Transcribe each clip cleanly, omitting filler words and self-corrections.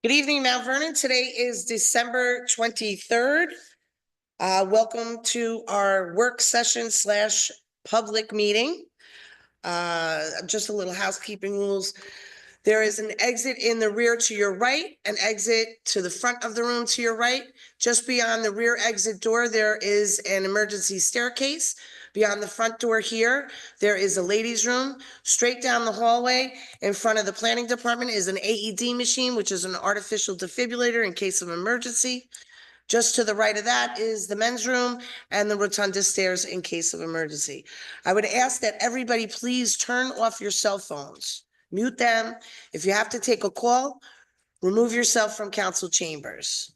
Good evening, Mount Vernon. Today is December 23rd. Welcome to our work session / public meeting. Just a little housekeeping rules. There is an exit in the rear to your right, an exit to the front of the room to your right. Just beyond the rear exit door, there is an emergency staircase. Beyond the front door here, there is a ladies' room. Straight down the hallway in front of the planning department is an AED machine, which is an artificial defibrillator in case of emergency. Just to the right of that is the men's room and the rotunda stairs in case of emergency. I would ask that everybody please turn off your cell phones. Mute them. If you have to take a call, remove yourself from council chambers.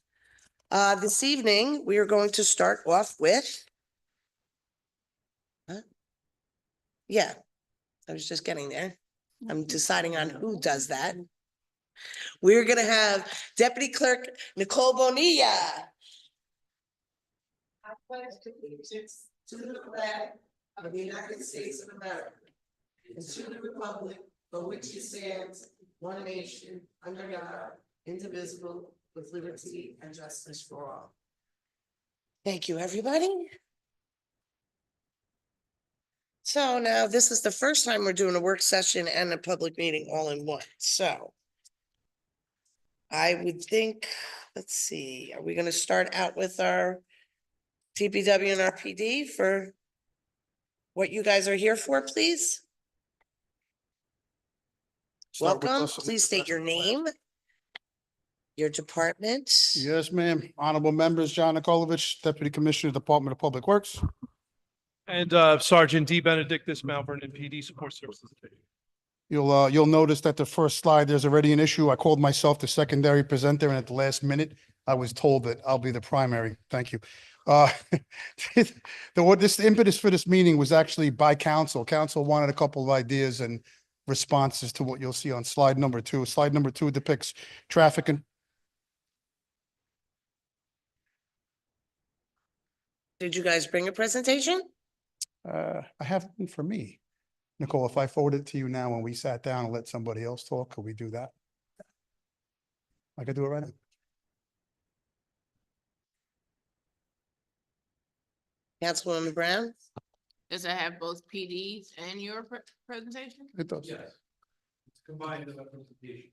This evening, we are going to start off with. Yeah, I was just getting there. I'm deciding on who does that. We're going to have Deputy Clerk Nicole Bonilla. I pledge allegiance to the flag of the United States of America and to the republic for which it stands, one nation, under God, indivisible, with liberty and justice for all. Thank you, everybody. So now this is the first time we're doing a work session and a public meeting all in one. So I would think, let's see, are we going to start out with our DPW and our PD for what you guys are here for, please? Welcome. Please state your name, your department. Yes, ma'am. Honorable members, John Nikolovich, Deputy Commissioner, Department of Public Works. And Sergeant D. Benedictus, Mount Vernon PD Support Services. You'll notice that the first slide, there's already an issue. I called myself the secondary presenter, and at the last minute, I was told that I'll be the primary. Thank you. The impetus for this meeting was actually by council. Council wanted a couple of ideas and responses to what you'll see on slide number 2. Slide number 2 depicts traffic and. Did you guys bring a presentation? I have one for me. Nicole, if I forward it to you now when we sat down and let somebody else talk, could we do that? I could do it right now. Councilwoman Brown? Does it have both PDs and your presentation? It does. Yes. It's combined presentation.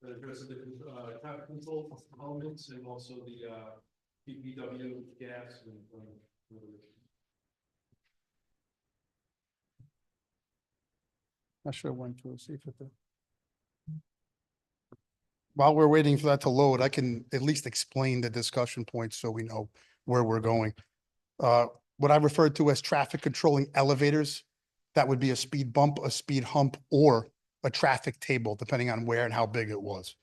That addresses the traffic control elements and also the DPW gas and. I should have went through, see if it. While we're waiting for that to load, I can at least explain the discussion points so we know where we're going. What I referred to as traffic controlling elevators, that would be a speed bump, a speed hump, or a traffic table, depending on where and how big it was.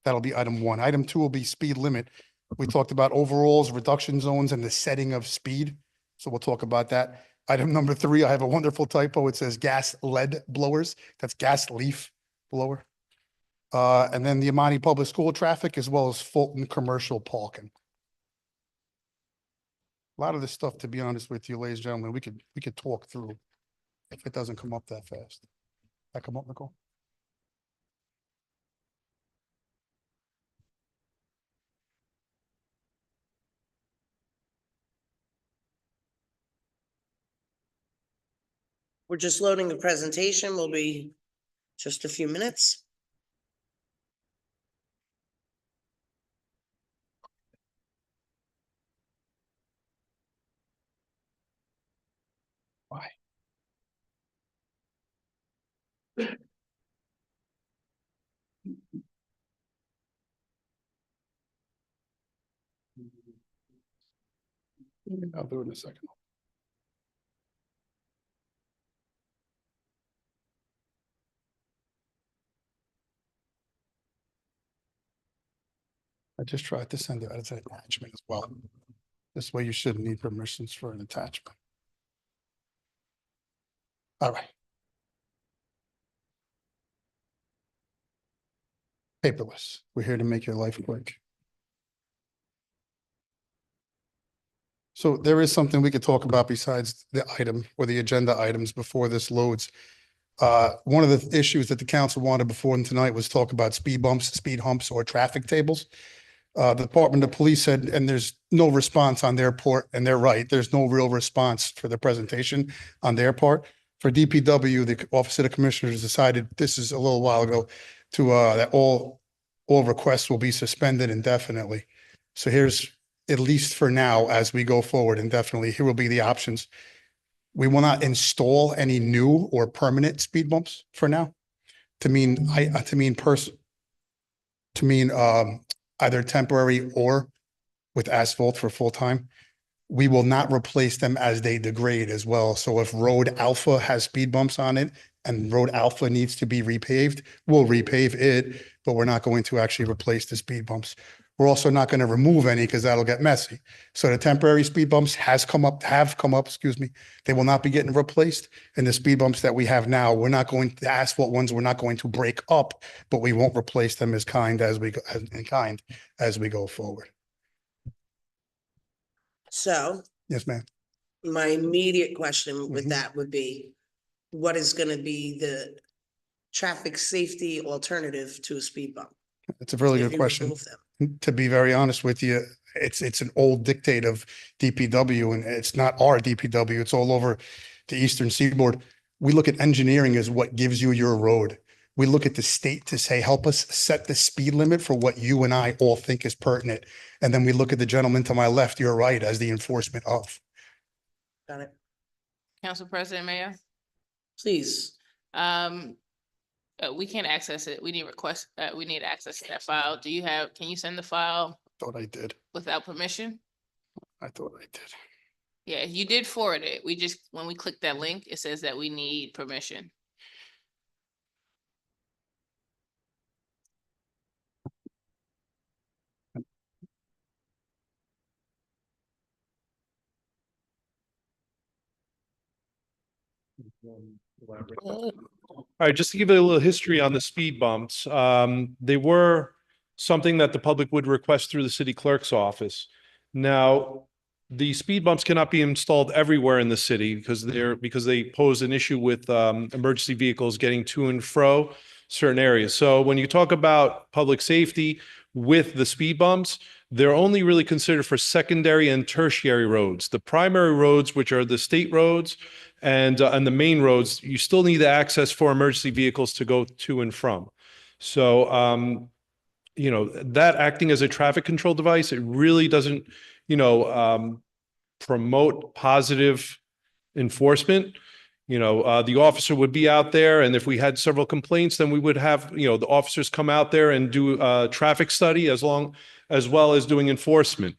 That'll be item 1. Item 2 will be speed limit. We talked about overalls, reduction zones, and the setting of speed. So we'll talk about that. Item number 3, I have a wonderful typo. It says gas lead blowers. That's gas leaf blower. And then the Amani Public School traffic, as well as Fulton commercial parking. A lot of this stuff, to be honest with you, ladies and gentlemen, we could talk through if it doesn't come up that fast. That come up, Nicole? We're just loading the presentation. Will be just a few minutes. Why? I'll do it in a second. I just tried to send it as an attachment as well. This way you shouldn't need permissions for an attachment. All right. Paperless. We're here to make your life quick. So there is something we could talk about besides the item or the agenda items before this loads. One of the issues that the council wanted before tonight was talk about speed bumps, speed humps, or traffic tables. The Department of Police said, and there's no response on their part, and they're right, there's no real response for the presentation on their part. For DPW, the Office of the Commissioners decided, this is a little while ago, to, that all requests will be suspended indefinitely. So here's, at least for now, as we go forward indefinitely, here will be the options. We will not install any new or permanent speed bumps for now. To mean either temporary or with asphalt for full time. We will not replace them as they degrade as well. So if Road Alpha has speed bumps on it and Road Alpha needs to be repaved, we'll repave it, but we're not going to actually replace the speed bumps. We're also not going to remove any because that'll get messy. So the temporary speed bumps have come up, excuse me. They will not be getting replaced. And the speed bumps that we have now, we're not going, the asphalt ones, we're not going to break up, but we won't replace them as kind as we go forward. So Yes, ma'am. my immediate question with Mhm. that would be, what is gonna be the traffic safety alternative to a speed bump? It's a really if good you question. remove them? To be very honest with you, it's an old dictate of DPW, and it's not our DPW. It's all over the Eastern Seaboard. We look at engineering as what gives you your road. We look at the state to say, help us set the speed limit for what you and I all think is pertinent. And then we look at the gentleman to my left, your right, as the enforcement of. Got it? Council President, Mayor, Please. we can't access it. We need we need access to that file. Can you send the file Thought I did. without permission? I thought I did. Yeah, you did forward it. When we click that link, it says that we need permission. All right, just to give you a little history on the speed bumps, they were something that the public would request through the city clerk's office. Now, the speed bumps cannot be installed everywhere in the city because they pose an issue with emergency vehicles getting to and fro certain areas. So when you talk about public safety with the speed bumps, they're only really considered for secondary and tertiary roads. The primary roads, which are the state roads and the main roads, you still need access for emergency vehicles to go to and from. So, you know, that acting as a traffic control device, it really doesn't, you know, promote positive enforcement. You know, the officer would be out there, and if we had several complaints, then we would have, you know, the officers come out there and do a traffic study as well as doing enforcement.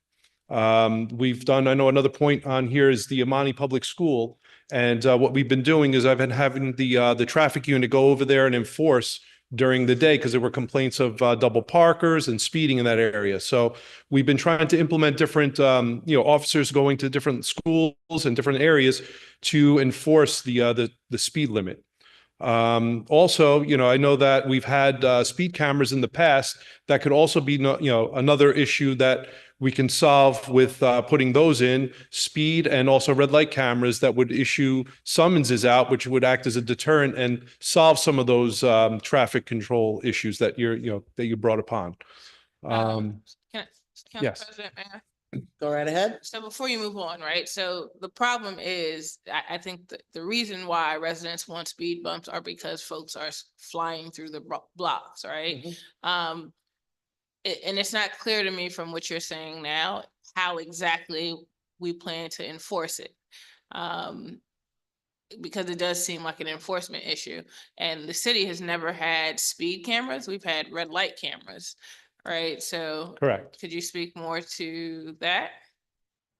We've done, I know another point on here is the Amani Public School. And what we've been doing is I've been having the traffic unit go over there and enforce during the day because there were complaints of double parkers and speeding in that area. So we've been trying to implement different, you know, officers going to different schools and different areas to enforce the speed limit. Also, you know, I know that we've had speed cameras in the past that could also be, you know, another issue that we can solve with putting those in, speed and also red light cameras that would issue summonses out, which would act as a deterrent and solve some of those traffic control issues that you brought upon. Council yes. President, Mayor? Go right ahead. So before you move on, right? So the problem is, I think the reason why residents want speed bumps are because folks are flying through the blocks, right? Mhm. And it's not clear to me from what you're saying now, how exactly we plan to enforce it. Because it does seem like an enforcement issue, and the city has never had speed cameras. We've had red light cameras, right? So Correct. could you speak more to that?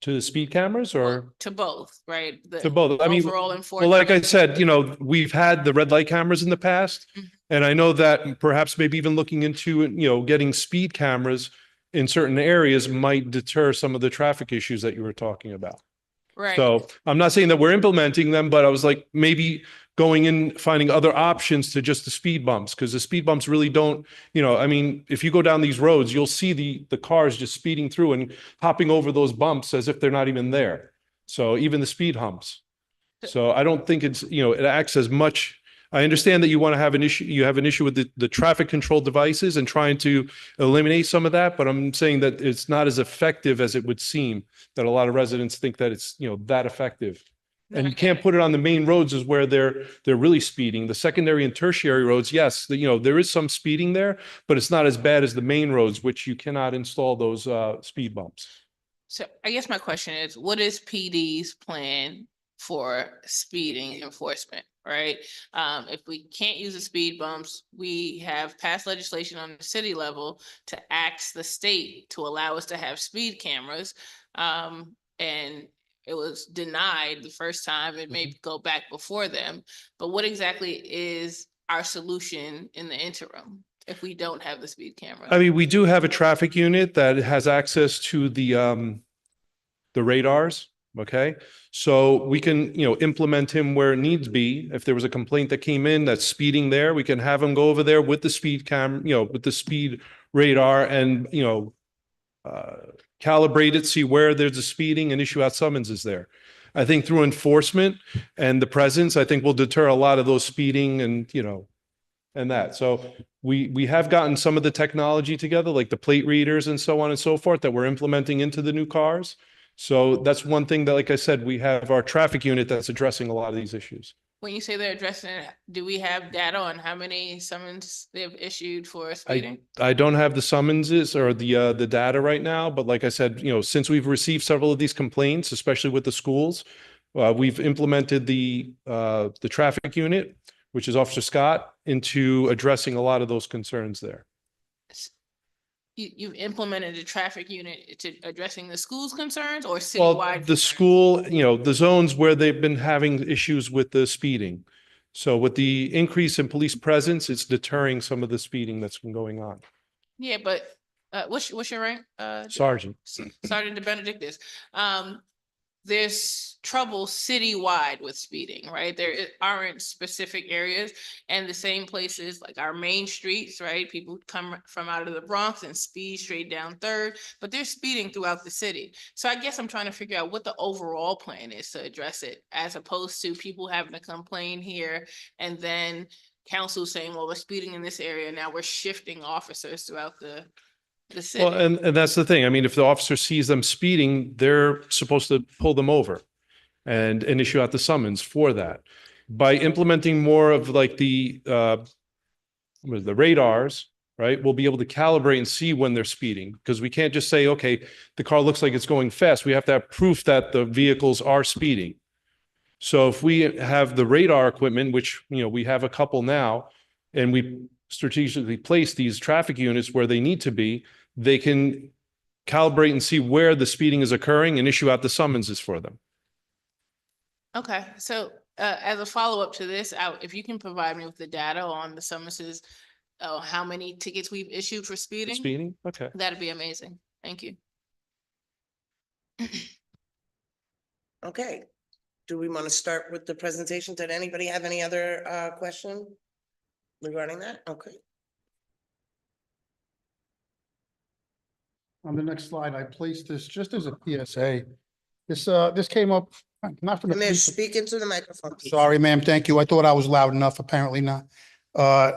To the speed cameras or? To both, right? To both. I mean, overall well, enforcement. like I said, you know, we've had the red light cameras in the past. Mhm. And I know that perhaps maybe even looking into, you know, getting speed cameras in certain areas might deter some of the traffic issues that you were talking about. Right. So I'm not saying that we're implementing them, but I was like, maybe going in, finding other options to just the speed bumps, because the speed bumps really don't, you know, I mean, if you go down these roads, you'll see the cars just speeding through and hopping over those bumps as if they're not even there. So even the speed humps. So I don't think it's, you know, it acts as much I understand that you want to have an issue, you have an issue with the traffic control devices and trying to eliminate some of that, but I'm saying that it's not as effective as it would seem, that a lot of residents think that it's, that effective. And you can't put it on the main roads is where they're really speeding. The secondary and tertiary roads, yes, there is some speeding there, but it's not as bad as the main roads, which you cannot install those speed bumps. So I guess my question is, what is PD's plan for speeding enforcement, right? If we can't use the speed bumps, we have passed legislation on the city level to ask the state to allow us to have speed cameras. And it was denied the first time. It may go back before them. But what exactly is our solution in the interim if we don't have the speed camera? I mean, we do have a traffic unit that has access to the radars. Okay, so we can, implement him where it needs be. If there was a complaint that came in that's speeding there, we can have him go over there with the speed with the speed radar and, calibrate it, see where there's a speeding and issue out summonses there. I think through enforcement and the presence, I think will deter a lot of those speeding and, and that. So we have gotten some of the technology together, like the plate readers and so on and so forth that we're implementing into the new cars. So that's one thing that, like I said, we have our traffic unit that's addressing a lot of these issues. When you say they're addressing it, do we have data on how many summons they've issued for speeding? I don't have the summonses or the data right now, but like I said, since we've received several of these complaints, especially with the schools, we've implemented the traffic unit, which is Officer Scott, into addressing a lot of those concerns there. You've implemented a traffic unit to addressing the school's concerns or Well, citywide? the concerns? school, the zones where they've been having issues with the speeding. So with the increase in police presence, it's deterring some of the speeding that's been going on. Yeah, but what's your rank? Sergeant. Sergeant DeBenedictis. There's trouble citywide with speeding, right? There aren't specific areas and the same places like our main streets, right? People come from out of the Bronx and speed straight down Third, but they're speeding throughout the city. So I guess I'm trying to figure out what the overall plan is to address it, as opposed to people having to complain here and then council saying, well, we're speeding in this area. Now we're shifting officers throughout the city. Well, and that's the thing. I mean, if the officer sees them speeding, they're supposed to pull them over and issue out the summons for that. By implementing more of like the radars, right, we'll be able to calibrate and see when they're speeding, because we can't just say, okay, the car looks like it's going fast. We have to have proof that the vehicles are speeding. So if we have the radar equipment, which, we have a couple now, and we strategically place these traffic units where they need to be, they can calibrate and see where the speeding is occurring and issue out the summonses for them. Okay, so as a follow-up to this, if you can provide me with the data on the summonses, how many tickets we've issued for speeding, Speeding? Okay. that'd be amazing. Thank you. Okay. Do we want to start with the presentation? Did anybody have any other question regarding that? Okay. On the next slide, I placed this just as a PSA. This came up, not from the Come here, police. speak into the microphone. please. Sorry, ma'am. Thank you. I thought I was loud enough. Apparently not. I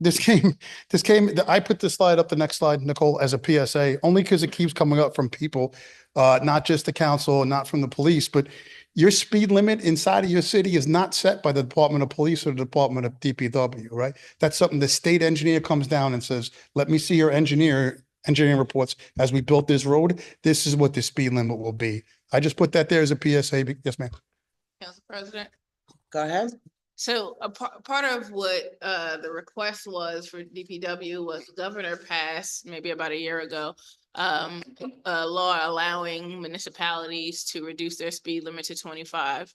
put this slide up, the next slide, Nicole, as a PSA, only because it keeps coming up from people, not just the council and not from the police, but your speed limit inside of your city is not set by the Department of Police or the Department of DPW, right? That's something the state engineer comes down and says, let me see your engineering reports. As we built this road, this is what the speed limit will be. I just put that there as a PSA. Yes, ma'am. Council President. Go ahead. So a part of what the request was for DPW was the governor passed maybe about a year ago, a law allowing municipalities to reduce their speed limit to 25.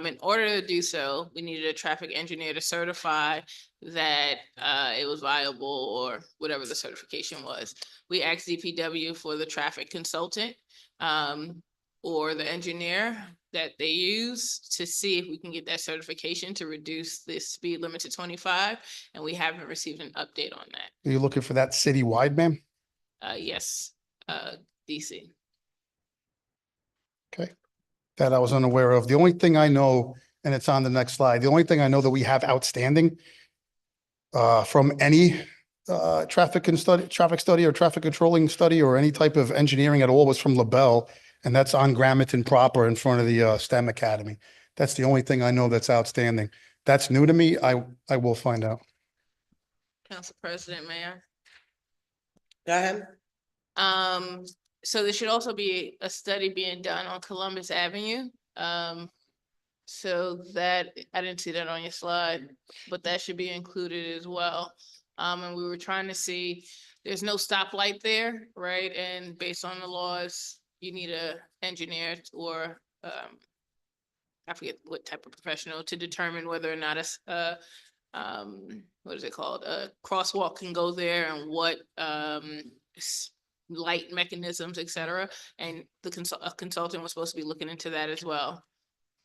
In order to do so, we needed a traffic engineer to certify that it was viable or whatever the certification was. We asked DPW for the traffic consultant or the engineer that they use to see if we can get that certification to reduce the speed limit to 25. And we haven't received an update on that. Are you looking for that citywide, ma'am? Yes, DC. Okay. That I was unaware of. The only thing I know and it's on the next slide. The only thing I know that we have outstanding from any traffic study or traffic controlling study or any type of engineering at all was from LaBelle, and that's on Gramerton proper in front of the STEM Academy. That's the only thing I know that's outstanding. That's new to me. I will find out. Council President, Mayor. Go ahead. So there should also be a study being done on Columbus Avenue. So that, I didn't see that on your slide, but that should be included as well. And we were trying to see, there's no stoplight there, right? And based on the laws, you need a engineer or, I forget what type of professional to determine whether or not what is it called? A crosswalk can go there and what, light mechanisms, et cetera. And a consultant was supposed to be looking into that as well.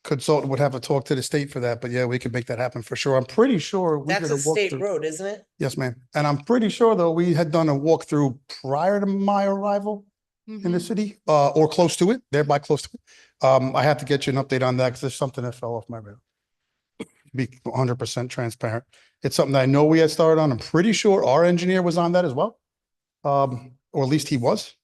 Consultant would have to talk to the state for that, but yeah, we could make that happen for sure. I'm pretty sure. we That's did a state walkthrough. road, isn't it? Yes, ma'am. And I'm pretty sure though, we had done a walkthrough prior to my arrival in the Mhm. city, or close to it, thereby close to it. I have to get you an update on that because there's something that fell off my radar. Be 100% transparent. It's something that I know we had started on. I'm pretty sure our engineer was on that as well. Or at least he was.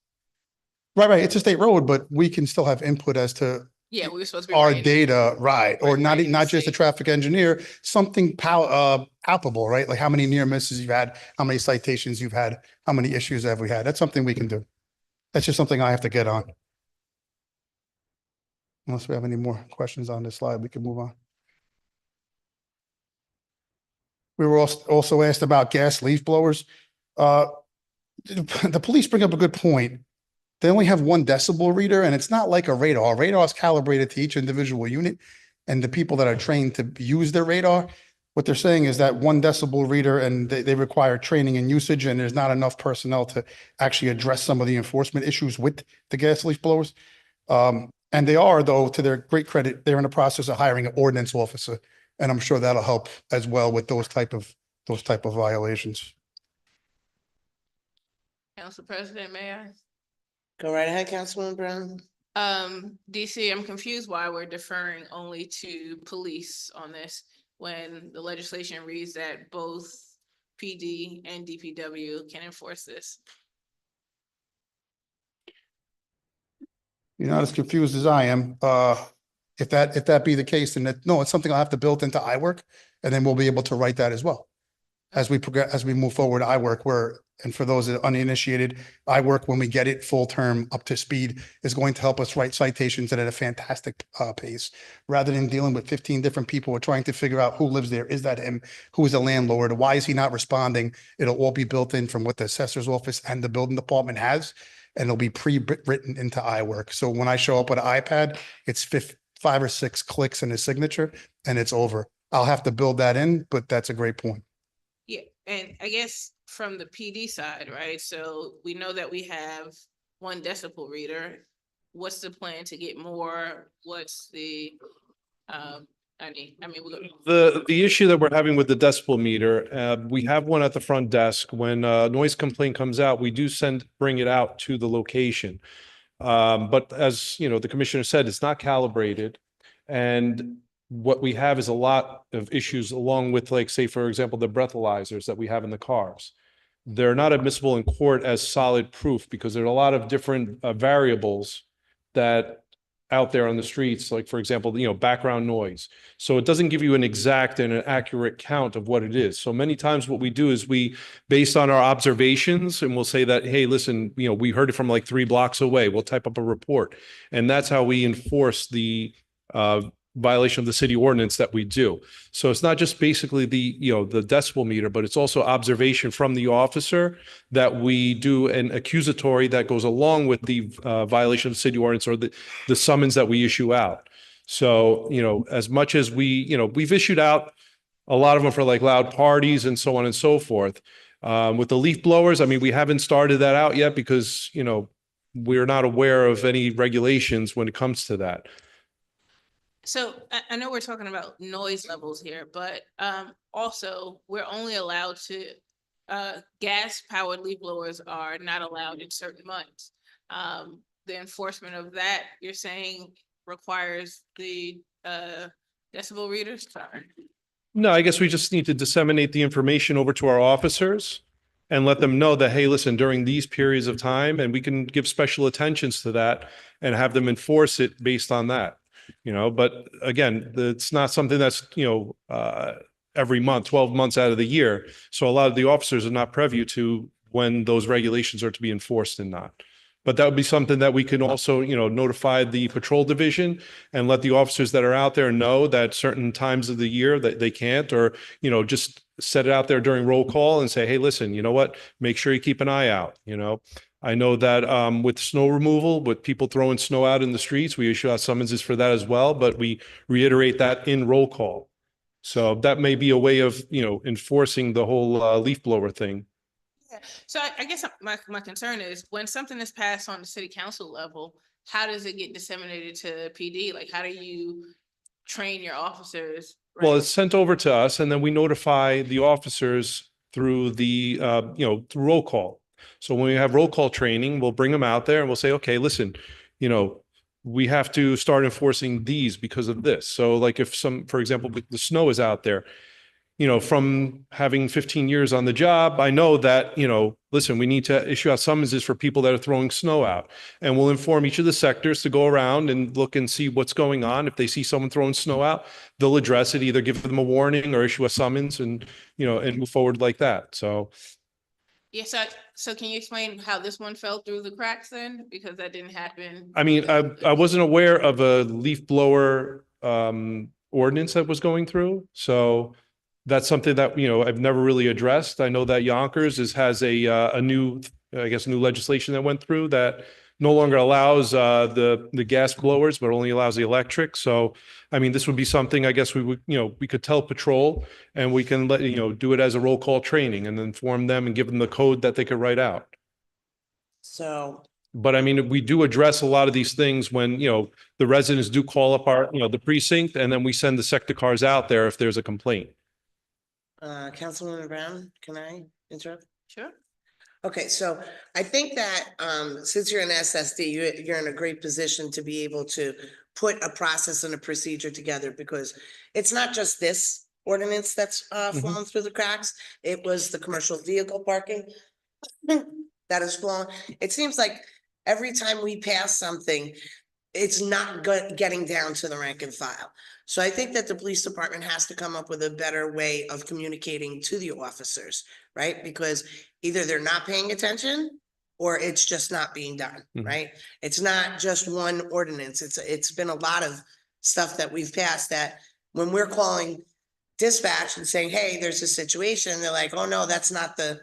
Right. It's a state road, but we can still have input as to Yeah, we were supposed to be. our writing- data, right? Or Right, not, right, not just a safe. traffic engineer, something palpable, right? Like how many near misses you've had, how many citations you've had, how many issues have we had? That's something we can do. That's just something I have to get on. Unless we have any more questions on this slide, we can move on. We were also asked about gas leaf blowers. The police bring up a good point. They only have 1 decibel reader and it's not like a radar. Radar is calibrated to each individual unit and the people that are trained to use their radar. What they're saying is that 1 decibel reader and they require training and usage and there's not enough personnel to actually address some of the enforcement issues with the gas leaf blowers. And they are, though, to their great credit, they're in the process of hiring an ordinance officer. And I'm sure that'll help as well with those type of violations. Council President, Mayor. Go right ahead, Councilwoman Brown. DC, I'm confused why we're deferring only to police on this when the legislation reads that both PD and DPW can enforce this. You're not as confused as I am. If that be the case, then no, it's something I'll have to build into iWork and then we'll be able to write that as well. As we progress, as we move forward, and for those that are uninitiated, iWork, when we get it full term up to speed, is going to help us write citations at a fantastic pace. Rather than dealing with 15 different people, we're trying to figure out who lives there. Is that him? Who is the landlord? Why is he not responding? It'll all be built in from what the assessor's office and the building department has, and it'll be pre-written into iWork. So when I show up with an iPad, it's 5 or 6 clicks and a signature, and it's over. I'll have to build that in, but that's a great point. Yeah, and I guess from the PD side, right? So we know that we have 1 decibel reader. What's the plan to get more? What's the, The issue that we're having with the decibel meter, we have one at the front desk. When a noise complaint comes out, we do bring it out to the location. But as you know, the commissioner said, it's not calibrated. And what we have is a lot of issues along with, like, say, for example, the breathalyzers that we have in the cars. They're not admissible in court as solid proof because there are a lot of different variables that out there on the streets, like, for example, you know, background noise. So it doesn't give you an exact and an accurate count of what it is. So many times what we do is we, based on our observations, and we'll say that, hey, listen, you know, we heard it from like 3 blocks away. We'll type up a report. And that's how we enforce the violation of the city ordinance that we do. So it's not just basically the, you know, the decibel meter, but it's also observation from the officer that we do an accusatory that goes along with the violation of the city ordinance or the summons that we issue out. So, you know, as much as we, you know, we've issued out a lot of them for like loud parties and so on and so forth. With the leaf blowers, I mean, we haven't started that out yet because, you know, we're not aware of any regulations when it comes to that. So I know we're talking about noise levels here, but also we're only allowed to, gas powered leaf blowers are not allowed in certain months. The enforcement of that, you're saying, requires the decibel readers? Sorry. No, I guess we just need to disseminate the information over to our officers and let them know that, hey, listen, during these periods of time, and we can give special attentions to that and have them enforce it based on that, but again, it's not something that's, every month, 12 months out of the year. So a lot of the officers are not privy to when those regulations are to be enforced and not. But that would be something that we can also, notify the patrol division and let the officers that are out there know that certain times of the year that they can't, or, just set it out there during roll call and say, hey, listen, you know what? Make sure you keep an eye out, I know that with snow removal, with people throwing snow out in the streets, we issue out summonses for that as well, but we reiterate that in roll call. So that may be a way of, enforcing the whole leaf blower thing. So I guess my concern is when something is passed on the city council level, how does it get disseminated to PD? Like, how do you train your officers? Well, right? it's sent over to us and then we notify the officers through the, through roll call. So when we have roll call training, we'll bring them out there and we'll say, okay, listen, we have to start enforcing these because of this. So like if for example, the snow is out there, from having 15 years on the job, I know that, listen, we need to issue out summonses for people that are throwing snow out. And we'll inform each of the sectors to go around and look and see what's going on. If they see someone throwing snow out, they'll address it, either give them a warning or issue a summons and, and move forward like that. So. Yes, so can you explain how this one fell through the cracks then? Because that didn't happen. I mean, I wasn't aware of a leaf blower ordinance that was going through. So that's something that, I've never really addressed. I know that Yonkers has a new, I guess, new legislation that went through that no longer allows the gas blowers, but only allows the electric. So, I mean, this would be something I guess we would, we could tell patrol and we can let, do it as a roll call training and inform them and give them the code that they could write out. So, But I mean, we do address a lot of these things when, the residents do call up our, the precinct, and then we send the sector cars out there if there's a complaint. Councilwoman Brown, can I interrupt? Sure. Okay, so I think that since you're an SSD, you're in a great position to be able to put a process and a procedure together, because it's not just this ordinance that's fallen through the cracks. It was the commercial vehicle parking that has fallen. It seems like every time we pass something, it's not getting down to the rank and file. So I think that the police department has to come up with a better way of communicating to the officers, right? Because either they're not paying attention or it's just not being done, right? It's not just one ordinance. It's been a lot of stuff that we've passed that when we're calling dispatch and saying, hey, there's a situation, they're like, oh no, that's not the,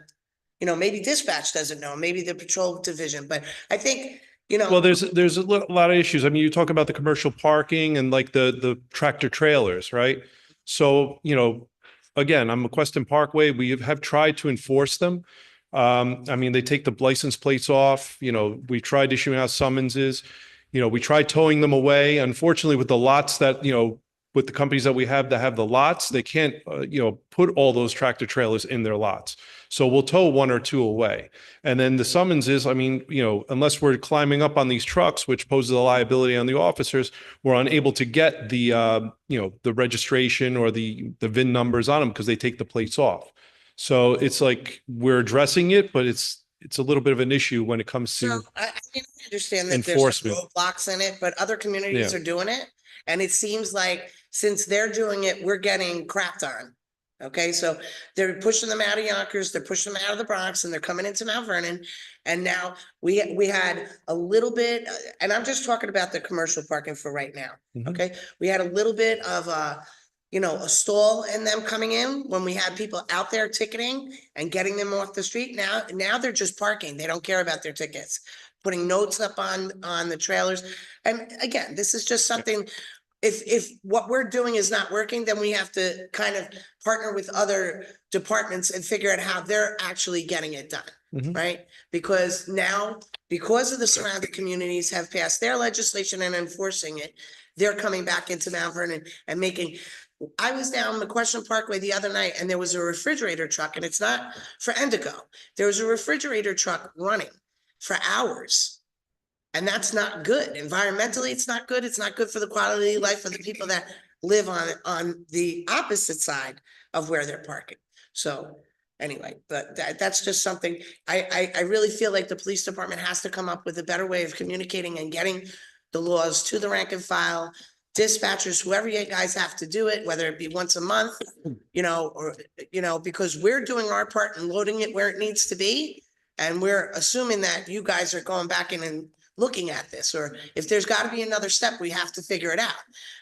maybe dispatch doesn't know, maybe the patrol division, but I think well, there's a lot of issues. I mean, you talk about the commercial parking and like the tractor trailers, right? So, again, on McQuestion Parkway, we have tried to enforce them. I mean, they take the license plates off, we tried issuing out summonses, we tried towing them away. Unfortunately, with the lots that, with the companies that we have that have the lots, they can't, put all those tractor trailers in their lots. So we'll tow one or two away. And then the summonses, I mean, unless we're climbing up on these trucks, which poses a liability on the officers, we're unable to get the, the registration or the VIN numbers on them because they take the plates off. So it's like we're addressing it, but it's a little bit of an issue when it comes to. So I understand that there's enforcement. roadblocks in it, but other communities Yeah. are doing it. And it seems like since they're doing it, we're getting crapped on. Okay, so they're pushing them out of Yonkers, they're pushing them out of the Bronx, and they're coming into Mount Vernon. And now we had a little bit, and I'm just talking about the commercial parking for right now. Okay, we had a little bit of a stall in them coming in when we had people out there ticketing and getting them off the street. Now they're just parking. They don't care about their tickets, putting notes up on the trailers. And again, this is just something. If what we're doing is not working, then we have to kind of partner with other departments and figure out how they're actually getting it done, right? Because now, because of the surrounding communities have passed their legislation and enforcing it, they're coming back into Mount Vernon and making. I was down McQuestion Parkway the other night and there was a refrigerator truck, and it's not for Endigo. There was a refrigerator truck running for hours. And that's not good. Environmentally, it's not good. It's not good for the quality of life of the people that live on the opposite side of where they're parking. So anyway, but that's just something, I really feel like the police department has to come up with a better way of communicating and getting the laws to the rank and file, dispatchers, whoever you guys have to do it, whether it be once a month, or, because we're doing our part and loading it where it needs to be. And we're assuming that you guys are going back in and looking at this, or if there's got to be another step, we have to figure it out.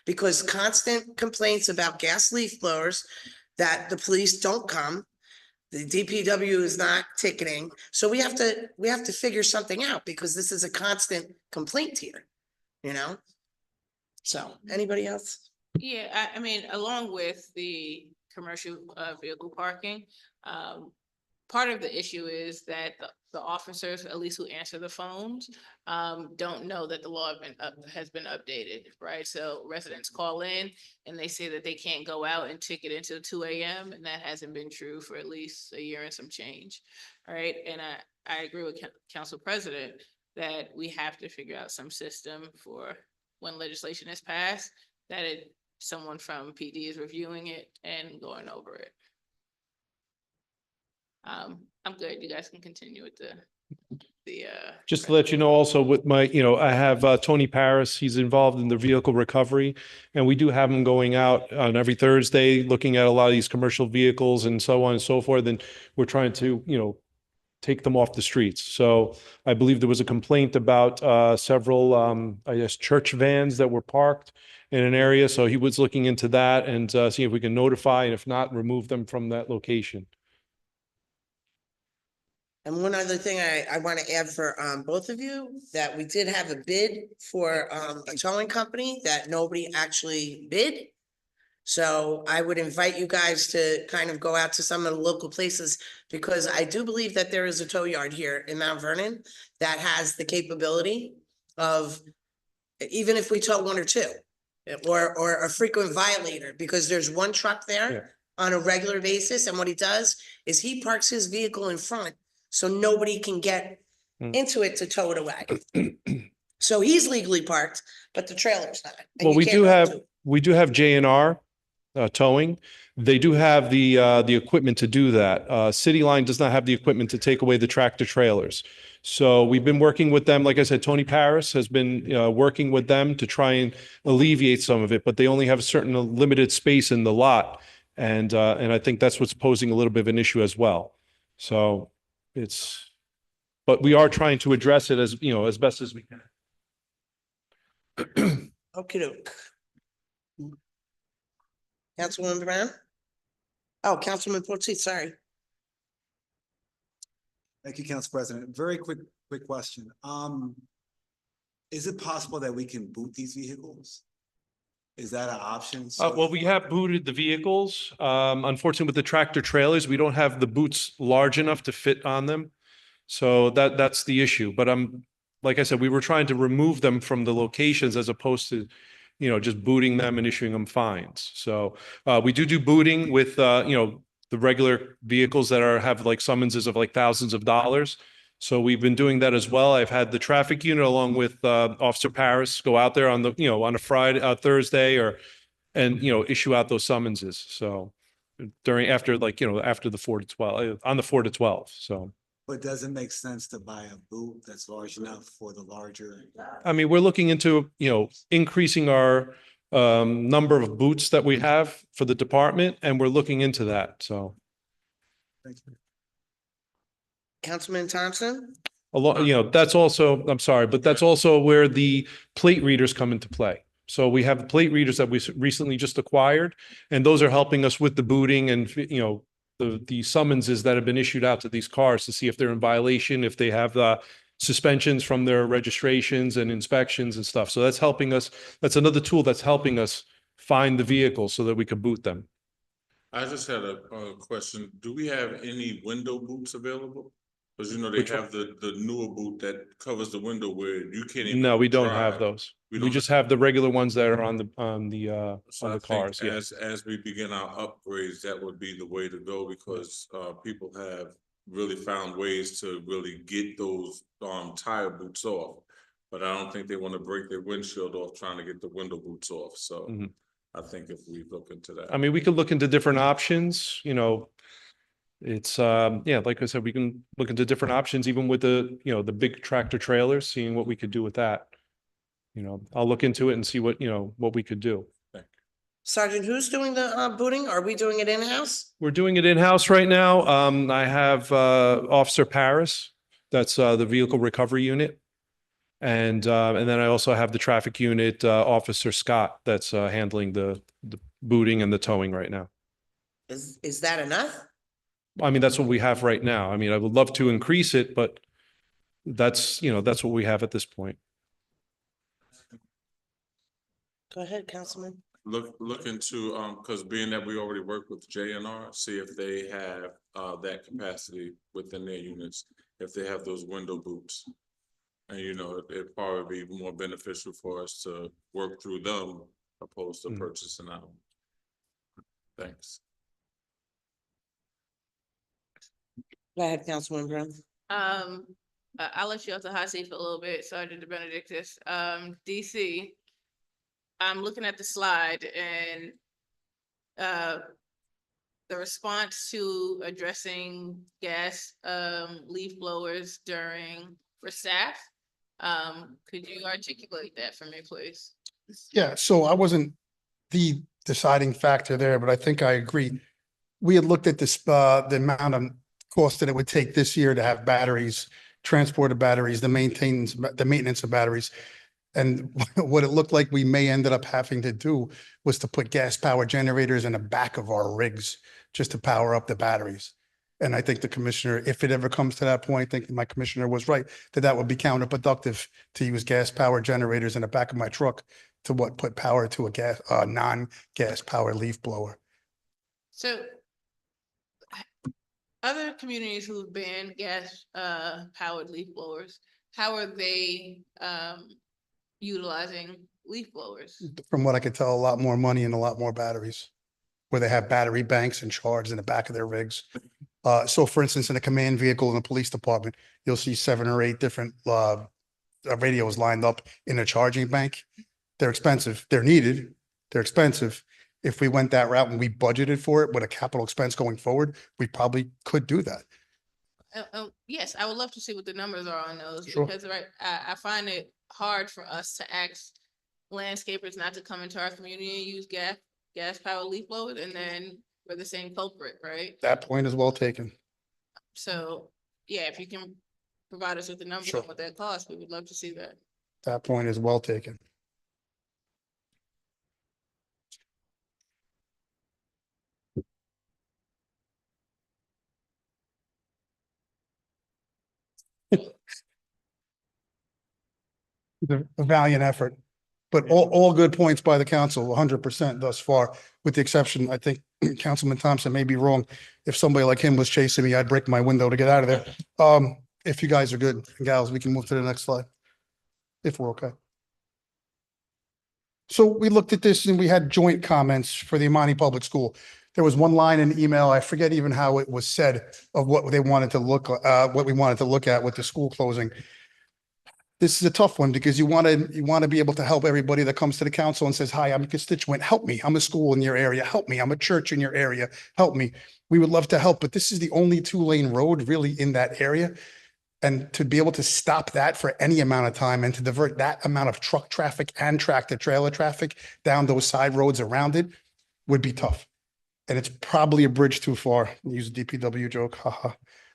Because constant complaints about gas leaf blowers, that the police don't come, the DPW is not ticketing. So we have to figure something out, because this is a constant complaint here, So, anybody else? Yeah, I mean, along with the commercial vehicle parking, part of the issue is that the officers, at least who answer the phones, don't know that the law has been updated, right? So residents call in and they say that they can't go out and ticket until 2 a.m. and that hasn't been true for at least a year and some change, all right? And I agree with Council President that we have to figure out some system for when legislation is passed, that someone from PD is reviewing it and going over it. I'm good. You guys can continue with the Just to let you know also with my, I have Tony Paris, he's involved in the vehicle recovery. And we do have him going out on every Thursday, looking at a lot of these commercial vehicles and so on and so forth. And we're trying to, take them off the streets. So I believe there was a complaint about several, I guess, church vans that were parked in an area. So he was looking into that and see if we can notify, and if not, remove them from that location. And one other thing I want to add for both of you, that we did have a bid for a towing company that nobody actually bid. So I would invite you guys to kind of go out to some of the local places, because I do believe that there is a tow yard here in Mount Vernon that has the capability of, even if we tow one or two, or a frequent violator, because there's one truck there on a regular basis. And what he does is he parks his vehicle in front so nobody can get into it to tow it away. So he's legally parked, but the trailer's not. and Well, you we can't do go have, to it. JNR towing. They do have the equipment to do that. City Line does not have the equipment to take away the tractor trailers. So we've been working with them. Like I said, Tony Paris has been working with them to try and alleviate some of it, but they only have a certain limited space in the lot. And I think that's what's posing a little bit of an issue as well. So but we are trying to address it as best as we can. Okey-doke. Councilwoman Brown? Oh, Councilman Potteet, sorry. Thank you, Council President. Very quick question. Is it possible that we can boot these vehicles? Is that an option? Well, we have booted the vehicles. Unfortunately, with the tractor trailers, we don't have the boots large enough to fit on them. So that's the issue. But like I said, we were trying to remove them from the locations as opposed to, just booting them and issuing them fines. So we do booting with, the regular vehicles that have like summonses of like thousands of dollars. So we've been doing that as well. I've had the traffic unit along with Officer Paris go out there on on a Friday, Thursday, and issue out those summonses. So after the 4 to 12, on the 4 to 12. So. But does it make sense to buy a boot that's large enough for the larger? I mean, we're looking into, increasing our number of boots that we have for the department, and we're looking into that. So. Thank you. Councilman Thompson? That's also, I'm sorry, but that's also where the plate readers come into play. So we have the plate readers that we recently just acquired, and those are helping us with the booting and, the summonses that have been issued out to these cars to see if they're in violation, if they have suspensions from their registrations and inspections and stuff. So that's helping us. That's another tool that's helping us find the vehicles so that we can boot them. I just had a question. Do we have any window boots available? Because they Which have the newer boot that covers the window where you can't even. No, we don't drive. have those. We We don't just have the regular ones that are on the So I think cars. Yeah. as we begin our upgrades, that would be the way to go, because people have really found ways to really get those tire boots off. But I don't think they want to break their windshield off trying to get the window boots off. So Mhm. I think if we look into that. I mean, we could look into different options, you know. It's, yeah, like I said, we can look into different options, even with the, you know, the big tractor trailers, seeing what we could do with that. You know, I'll look into it and see what, you know, what we could do. Sergeant, who's doing the booting? Are we doing it in-house? We're doing it in-house right now. I have, Officer Paris, that's, the vehicle recovery unit. And then I also have the traffic unit, Officer Scott, that's, handling the booting and the towing right now. Is that enough? I mean, that's what we have right now. I mean, I would love to increase it, but that's, you know, that's what we have at this point. Go ahead, Councilman. Look into, because being that we already work with JNR, see if they have, that capacity within their units, if they have those window boots. And you know, it'd probably be more beneficial for us to work through them opposed to Mm. purchasing out. Thanks. Go ahead, Councilman Brown. I'll let you off the hot seat for a little bit, Sergeant Benedictus. DC, I'm looking at the slide and the response to addressing gas leaf blowers for staff. Could you articulate that for me, please? Yeah, so I wasn't the deciding factor there, but I think I agree. We had looked at this, the amount of cost that it would take this year to have batteries, transported batteries, the maintenance of batteries. And what it looked like we may ended up having to do was to put gas power generators in the back of our rigs just to power up the batteries. And I think the commissioner, if it ever comes to that point, I think my commissioner was right, that would be counterproductive to use gas power generators in the back of my truck to put power to a non-gas power leaf blower. So other communities who've banned gas powered leaf blowers, how are they utilizing leaf blowers? From what I could tell, a lot more money and a lot more batteries, where they have battery banks and charge in the back of their rigs. So for instance, in a command vehicle in the police department, you'll see 7 or 8 different radios lined up in a charging bank. They're expensive. They're needed. They're expensive. If we went that route and we budgeted for it with a capital expense going forward, we probably could do that. Yes, I would love to see what the numbers are on those, Sure. because I find it hard for us to ask landscapers not to come into our community and use gas powered leaf blowers, and then we're the same culprit, right? That point is well taken. So, yeah, if you can provide us with the numbers Sure. on what that costs, we would love to see that. That point is well taken. A valiant effort, but all good points by the council, 100% thus far, with the exception, I think Councilman Thompson may be wrong. If somebody like him was chasing me, I'd break my window to get out of there. If you guys are good, and gals, we can move to the next slide. If we're okay. So we looked at this and we had joint comments for the Imani Public School. There was one line in the email, I forget even how it was said, of what they wanted to what we wanted to look at with the school closing. This is a tough one because you want to be able to help everybody that comes to the council and says, hi, I'm a constituent, help me. I'm a school in your area, help me. I'm a church in your area, help me. We would love to help, but this is the only 2-lane road really in that area. And to be able to stop that for any amount of time and to divert that amount of truck traffic and tractor trailer traffic down those side roads around it would be tough. And it's probably a bridge too far. Use a DPW joke, haha.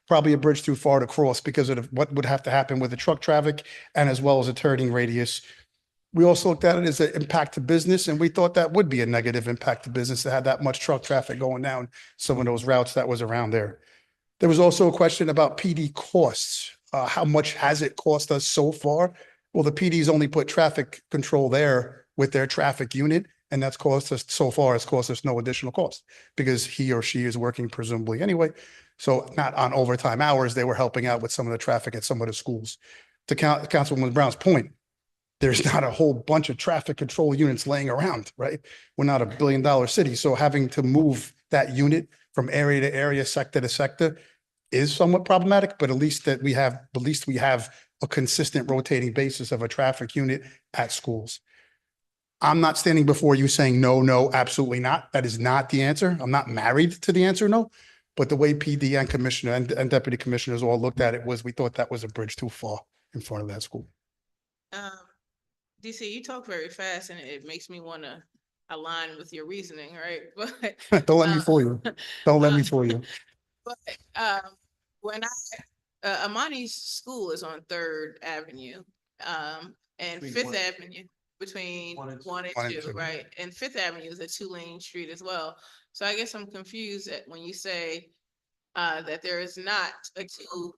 Probably a bridge too far to cross because of what would have to happen with the truck traffic and as well as a turning radius. We also looked at it as an impact to business, and we thought that would be a negative impact to business to have that much truck traffic going down some of those routes that was around there. There was also a question about PD costs. How much has it cost us so far? Well, the PD's only put traffic control there with their traffic unit, and that's cost us so far, it's cost us no additional cost because he or she is working presumably anyway. So not on overtime hours, they were helping out with some of the traffic at some of the schools. To Councilwoman Brown's point, there's not a whole bunch of traffic control units laying around, right? We're not $1 billion city. So having to move that unit from area to area, sector to sector is somewhat problematic, but at least we have a consistent rotating basis of a traffic unit at schools. I'm not standing before you saying no, no, absolutely not. That is not the answer. I'm not married to the answer, no. But the way PD and commissioner and deputy commissioners all looked at it was, we thought that was a bridge too far in front of that school. DC, you talk very fast and it makes me want to align with your reasoning, right? Don't let me Uh, fool you. Don't let me fool you. But when Amani's school is on Third Avenue, and Between Fifth one- Avenue, between one and two. one and One and two, two. right? And Fifth Avenue is a two-lane street as well. So I guess I'm confused at when you say that there is not a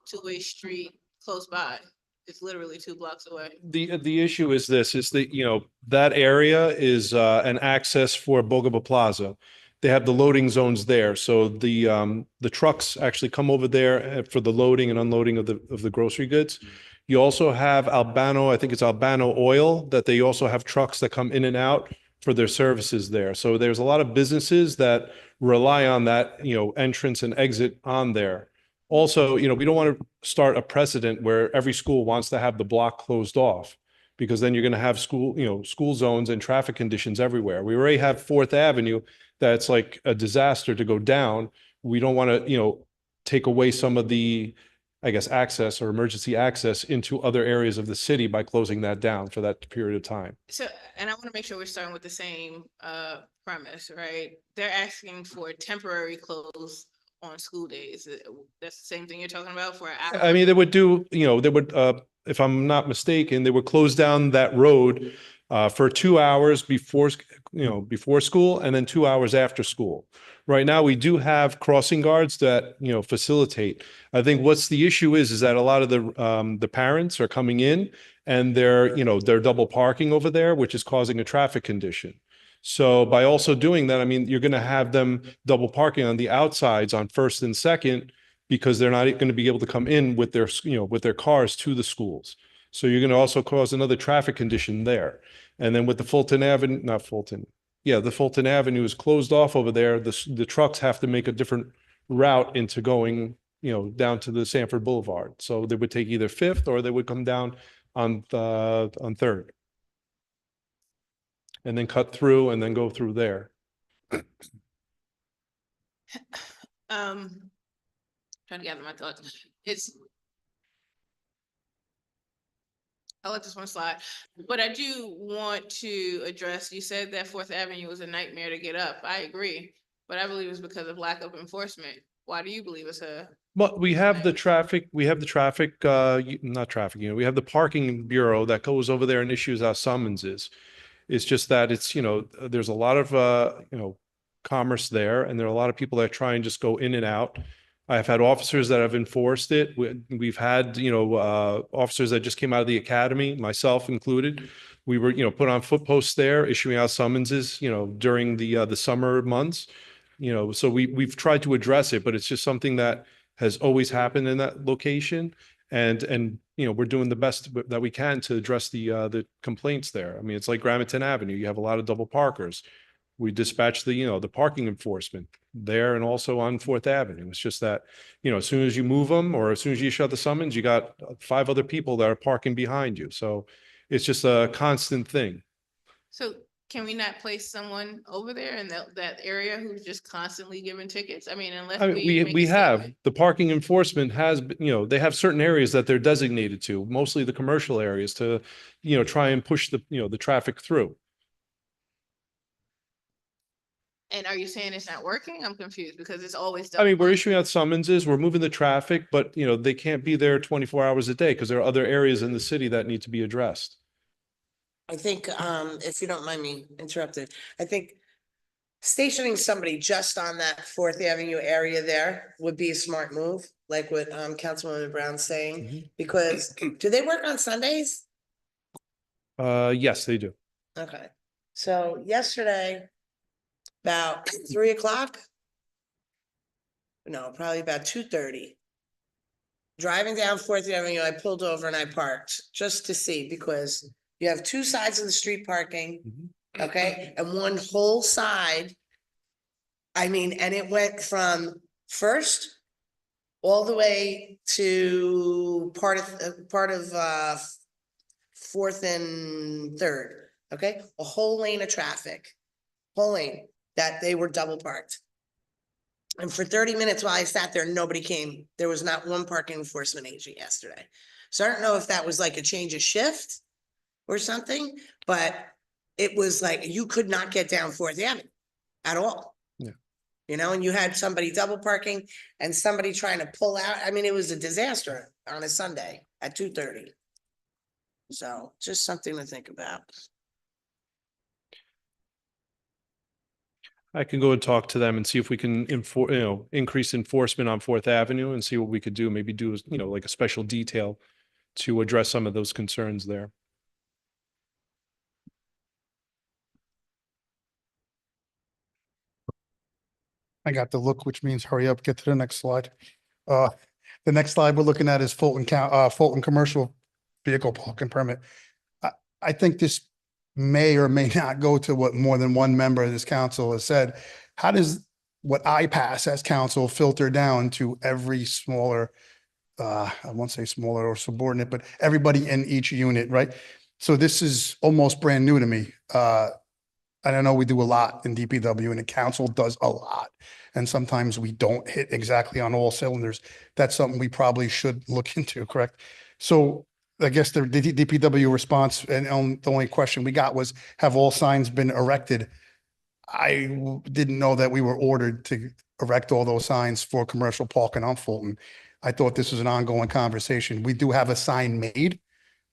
two-way street close by. It's literally 2 blocks away. The issue is this, is that, you know, that area is an access for Bogaba Plaza. They have the loading zones there. So the trucks actually come over there for the loading and unloading of the grocery goods. You also have Albano, I think it's Albano Oil, that they also have trucks that come in and out for their services there. So there's a lot of businesses that rely on that, you know, entrance and exit on there. Also, you know, we don't want to start a precedent where every school wants to have the block closed off, because then you're going to have school, you know, school zones and traffic conditions everywhere. We already have Fourth Avenue. That's like a disaster to go down. We don't want to, you know, take away some of the, I guess, access or emergency access into other areas of the city by closing that down for that period of time. So, and I want to make sure we're starting with the same premise, right? They're asking for temporary close on school days. That's the same thing you're talking about for. I mean, they would do, you know, they would, if I'm not mistaken, they would close down that road for 2 hours before, you know, before school, and then 2 hours after school. Right now, we do have crossing guards that, you know, facilitate. I think what's the issue is that a lot of the parents are coming in and they're, you know, they're double parking over there, which is causing a traffic condition. So by also doing that, I mean, you're going to have them double parking on the outsides on First and Second, because they're not going to be able to come in with their, you know, with their cars to the schools. So you're going to also cause another traffic condition there. And then with the Fulton Avenue, not Fulton, yeah, the Fulton Avenue is closed off over there. The trucks have to make a different route into going, you know, down to the Sanford Boulevard. So they would take either Fifth or they would come down on Third. And then cut through and then go through there. Trying to gather my thoughts. I'll let this one slide, but I do want to address, you said that Fourth Avenue was a nightmare to get up. I agree, but I believe it's because of lack of enforcement. Why do you believe it's a? Well, we have the traffic, not traffic, you know, we have the parking bureau that goes over there and issues our summonses. It's just that it's, you know, there's a lot of, you know, commerce there, and there are a lot of people that try and just go in and out. I've had officers that have enforced it. We've had, you know, officers that just came out of the academy, myself included. We were, you know, put on foot posts there, issuing out summonses, you know, during the summer months. You know, so we've tried to address it, but it's just something that has always happened in that location. And you know, we're doing the best that we can to address the complaints there. I mean, it's like Gramerton Avenue. You have a lot of double parkers. We dispatch the, you know, the parking enforcement there and also on Fourth Avenue. It's just that, you know, as soon as you move them or as soon as you shut the summons, you got 5 other people that are parking behind you. So it's just a constant thing. So can we not place someone over there in that area who's just constantly giving tickets? I mean, unless I mean, make we a have, statement. the parking enforcement has, you know, they have certain areas that they're designated to, mostly the commercial areas to, you know, try and push the, you know, the traffic through. And are you saying it's not working? I'm confused because it's always. I mean, we're double issuing out summonses, we're moving the traffic, but you know, they can't be there 24 hours a day because there are other areas in the city that need to be addressed. I think, if you don't mind me interrupted, I think stationing somebody just on that Fourth Avenue area there would be a smart move, like what, Councilwoman Brown's saying, because do they work on Sundays? Yes, they do. Okay, so yesterday, about 3 o'clock. No, probably about 2:30. Driving down Fourth Avenue, I pulled over and I parked just to see, because you have 2 sides of the street parking, okay, and one whole side. I mean, and it went from First all the way to part of Fourth and Third. okay? A whole lane of traffic, whole lane, that they were double parked. And for 30 minutes while I sat there, nobody came. There was not one parking enforcement agent yesterday. So I don't know if that was like a change of shift or something, but it was like you could not get down Fourth Avenue at all. Yeah. You know, and you had somebody double parking and somebody trying to pull out. I mean, it was a disaster on a Sunday at 2:30. So just something to think about. I can go and talk to them and see if we can increase enforcement on Fourth Avenue and see what we could do. Maybe do, like a special detail to address some of those concerns there. I got the look, which means hurry up, get to the next slide. The next slide we're looking at is Fulton Commercial Vehicle Parking Permit. I think this may or may not go to what more than one member of this council has said. How does what I pass as council filter down to every smaller, I won't say smaller or subordinate, but everybody in each unit, right? So this is almost brand new to me. And I know we do a lot in DPW and the council does a lot. And sometimes we don't hit exactly on all cylinders. That's something we probably should look into, correct? So I guess the DPW response and the only question we got was, have all signs been erected? I didn't know that we were ordered to erect all those signs for commercial parking on Fulton. I thought this was an ongoing conversation. We do have a sign made,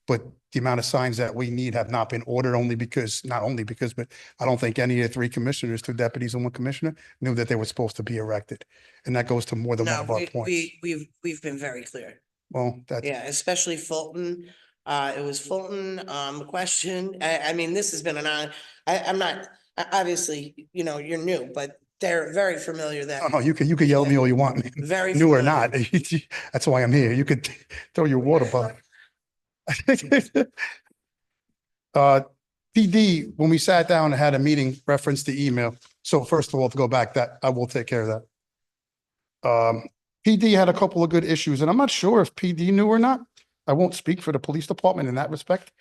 but the amount of signs that we need have not been ordered not only because, but I don't think any of the three commissioners, two deputies and one commissioner knew that they were supposed to be erected. And that goes to more than one No, of our points. we've been very clear. Well, that's, Yeah, especially Fulton. It was Fulton, question. I mean, this has been I'm not, obviously, you're new, but they're very familiar that. oh no, you could yell at me all you want, man. Very. New or familiar. not. That's why I'm here. You could throw your water bottle. PD, when we sat down and had a meeting, referenced the email. So first of all, to go back, that I will take care of that. PD had a couple of good issues, and I'm not sure if PD knew or not. I won't speak for the police department in that respect.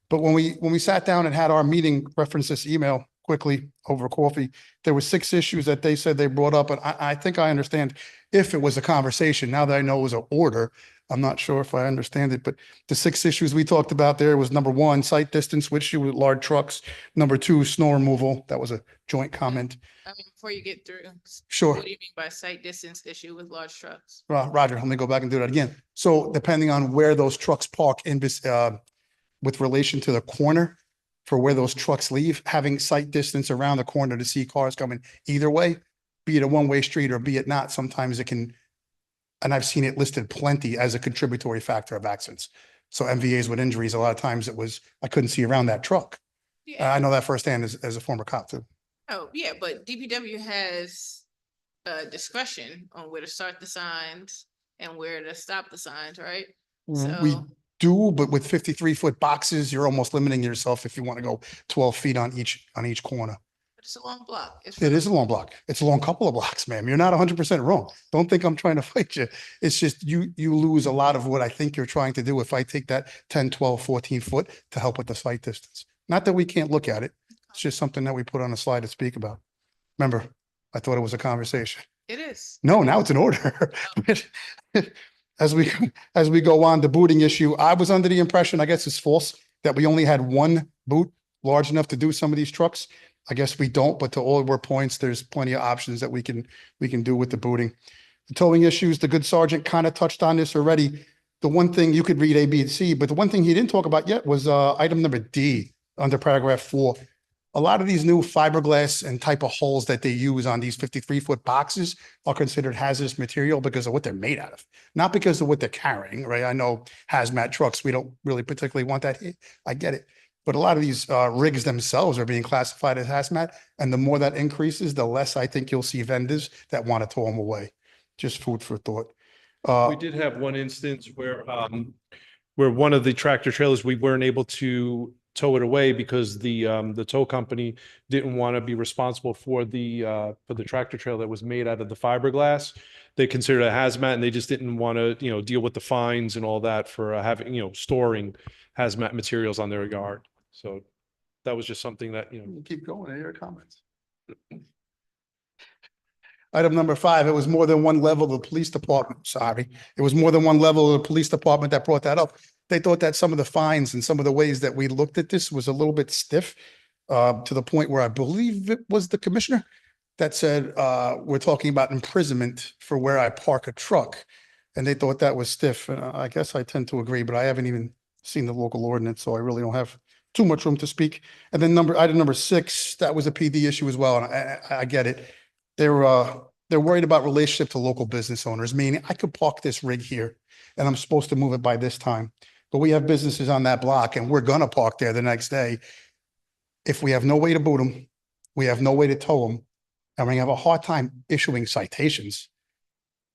But when we sat down and had our meeting, reference this email quickly over coffee, there were 6 issues that they said they brought up. And I think I understand if it was a conversation. Now that I know it was an order, I'm not sure if I understand it, but the 6 issues we talked about there was number 1, sight distance, which with large trucks. Number 2, snow removal. That was a joint comment. I mean, before you get through. Sure. What do you mean by sight distance issue with large trucks? Roger, let me go back and do that again. So depending on where those trucks park in this, with relation to the corner for where those trucks leave, having sight distance around the corner to see cars coming either way, be it a one-way street or be it not, sometimes it can, and I've seen it listed plenty as a contributory factor of accidents. So MVAs with injuries, a lot of times it was, I couldn't see around that truck. Yeah, I know that firsthand as a former cop too. oh, yeah, but DPW has discretion on where to start the signs and where to stop the signs, right? We So, do, but with 53-foot boxes, you're almost limiting yourself if you want to go 12 feet on each corner. it's a long block. It is a long block. It's a long couple of blocks, ma'am. You're not 100% wrong. Don't think I'm trying to fight you. It's just you lose a lot of what I think you're trying to do if I take that 10, 12, 14 foot to help with the sight distance. Not that we can't look at it. It's just something that we put on a slide to speak about. Remember, I thought it was a conversation. It is. No, now it's an order. As we go on, the booting issue, I was under the impression, I guess it's false, that we only had one boot large enough to do some of these trucks. I guess we don't, but to all of our points, there's plenty of options that we can do with the booting. The towing issues, the good sergeant kind of touched on this already. The one thing you could read A, B, and C, but the one thing he didn't talk about yet was item number D under paragraph 4. A lot of these new fiberglass and type of holes that they use on these 53-foot boxes are considered hazardous material because of what they're made out of, not because of what they're carrying, right? I know hazmat trucks, we don't really particularly want that hit. I get it. But a lot of these rigs themselves are being classified as hazmat. And the more that increases, the less I think you'll see vendors that want to tow them away. Just food for thought. We did have one instance where one of the tractor trailers, we weren't able to tow it away because the tow company didn't want to be responsible for the tractor trailer that was made out of the fiberglass. They considered it a hazmat and they just didn't want to, deal with the fines and all that for having, storing hazmat materials on their yard. So that was just something that, you know, Keep going, any other comments? Item number 5, it was more than one level of the police department, sorry. It was more than one level of the police department that brought that up. They thought that some of the fines and some of the ways that we looked at this was a little bit stiff, to the point where I believe it was the commissioner that said, we're talking about imprisonment for where I park a truck. And they thought that was stiff. I guess I tend to agree, but I haven't even seen the local ordinance, so I really don't have too much room to speak. And then item number 6, that was a PD issue as well, and I get it. They're worried about relationship to local business owners, meaning I could park this rig here and I'm supposed to move it by this time. But we have businesses on that block and we're gonna park there the next day. If we have no way to boot them, we have no way to tow them, and we have a hard time issuing citations,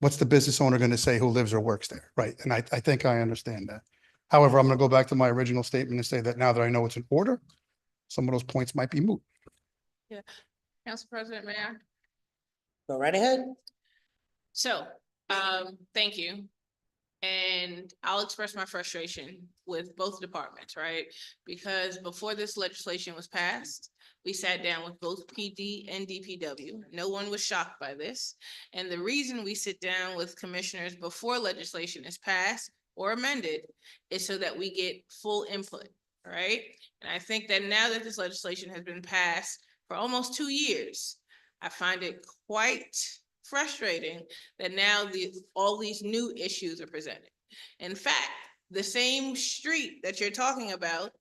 what's the business owner gonna say who lives or works there, right? And I think I understand that. However, I'm gonna go back to my original statement and say that now that I know it's in order, some of those points might be moot. Council President, may I? Go right ahead. So, thank you. And I'll express my frustration with both departments, right? Because before this legislation was passed, we sat down with both PD and DPW. No one was shocked by this. And the reason we sit down with commissioners before legislation is passed or amended is so that we get full input, right? And I think that now that this legislation has been passed for almost 2 years, I find it quite frustrating that now all these new issues are presented. In fact, the same street that you're talking about,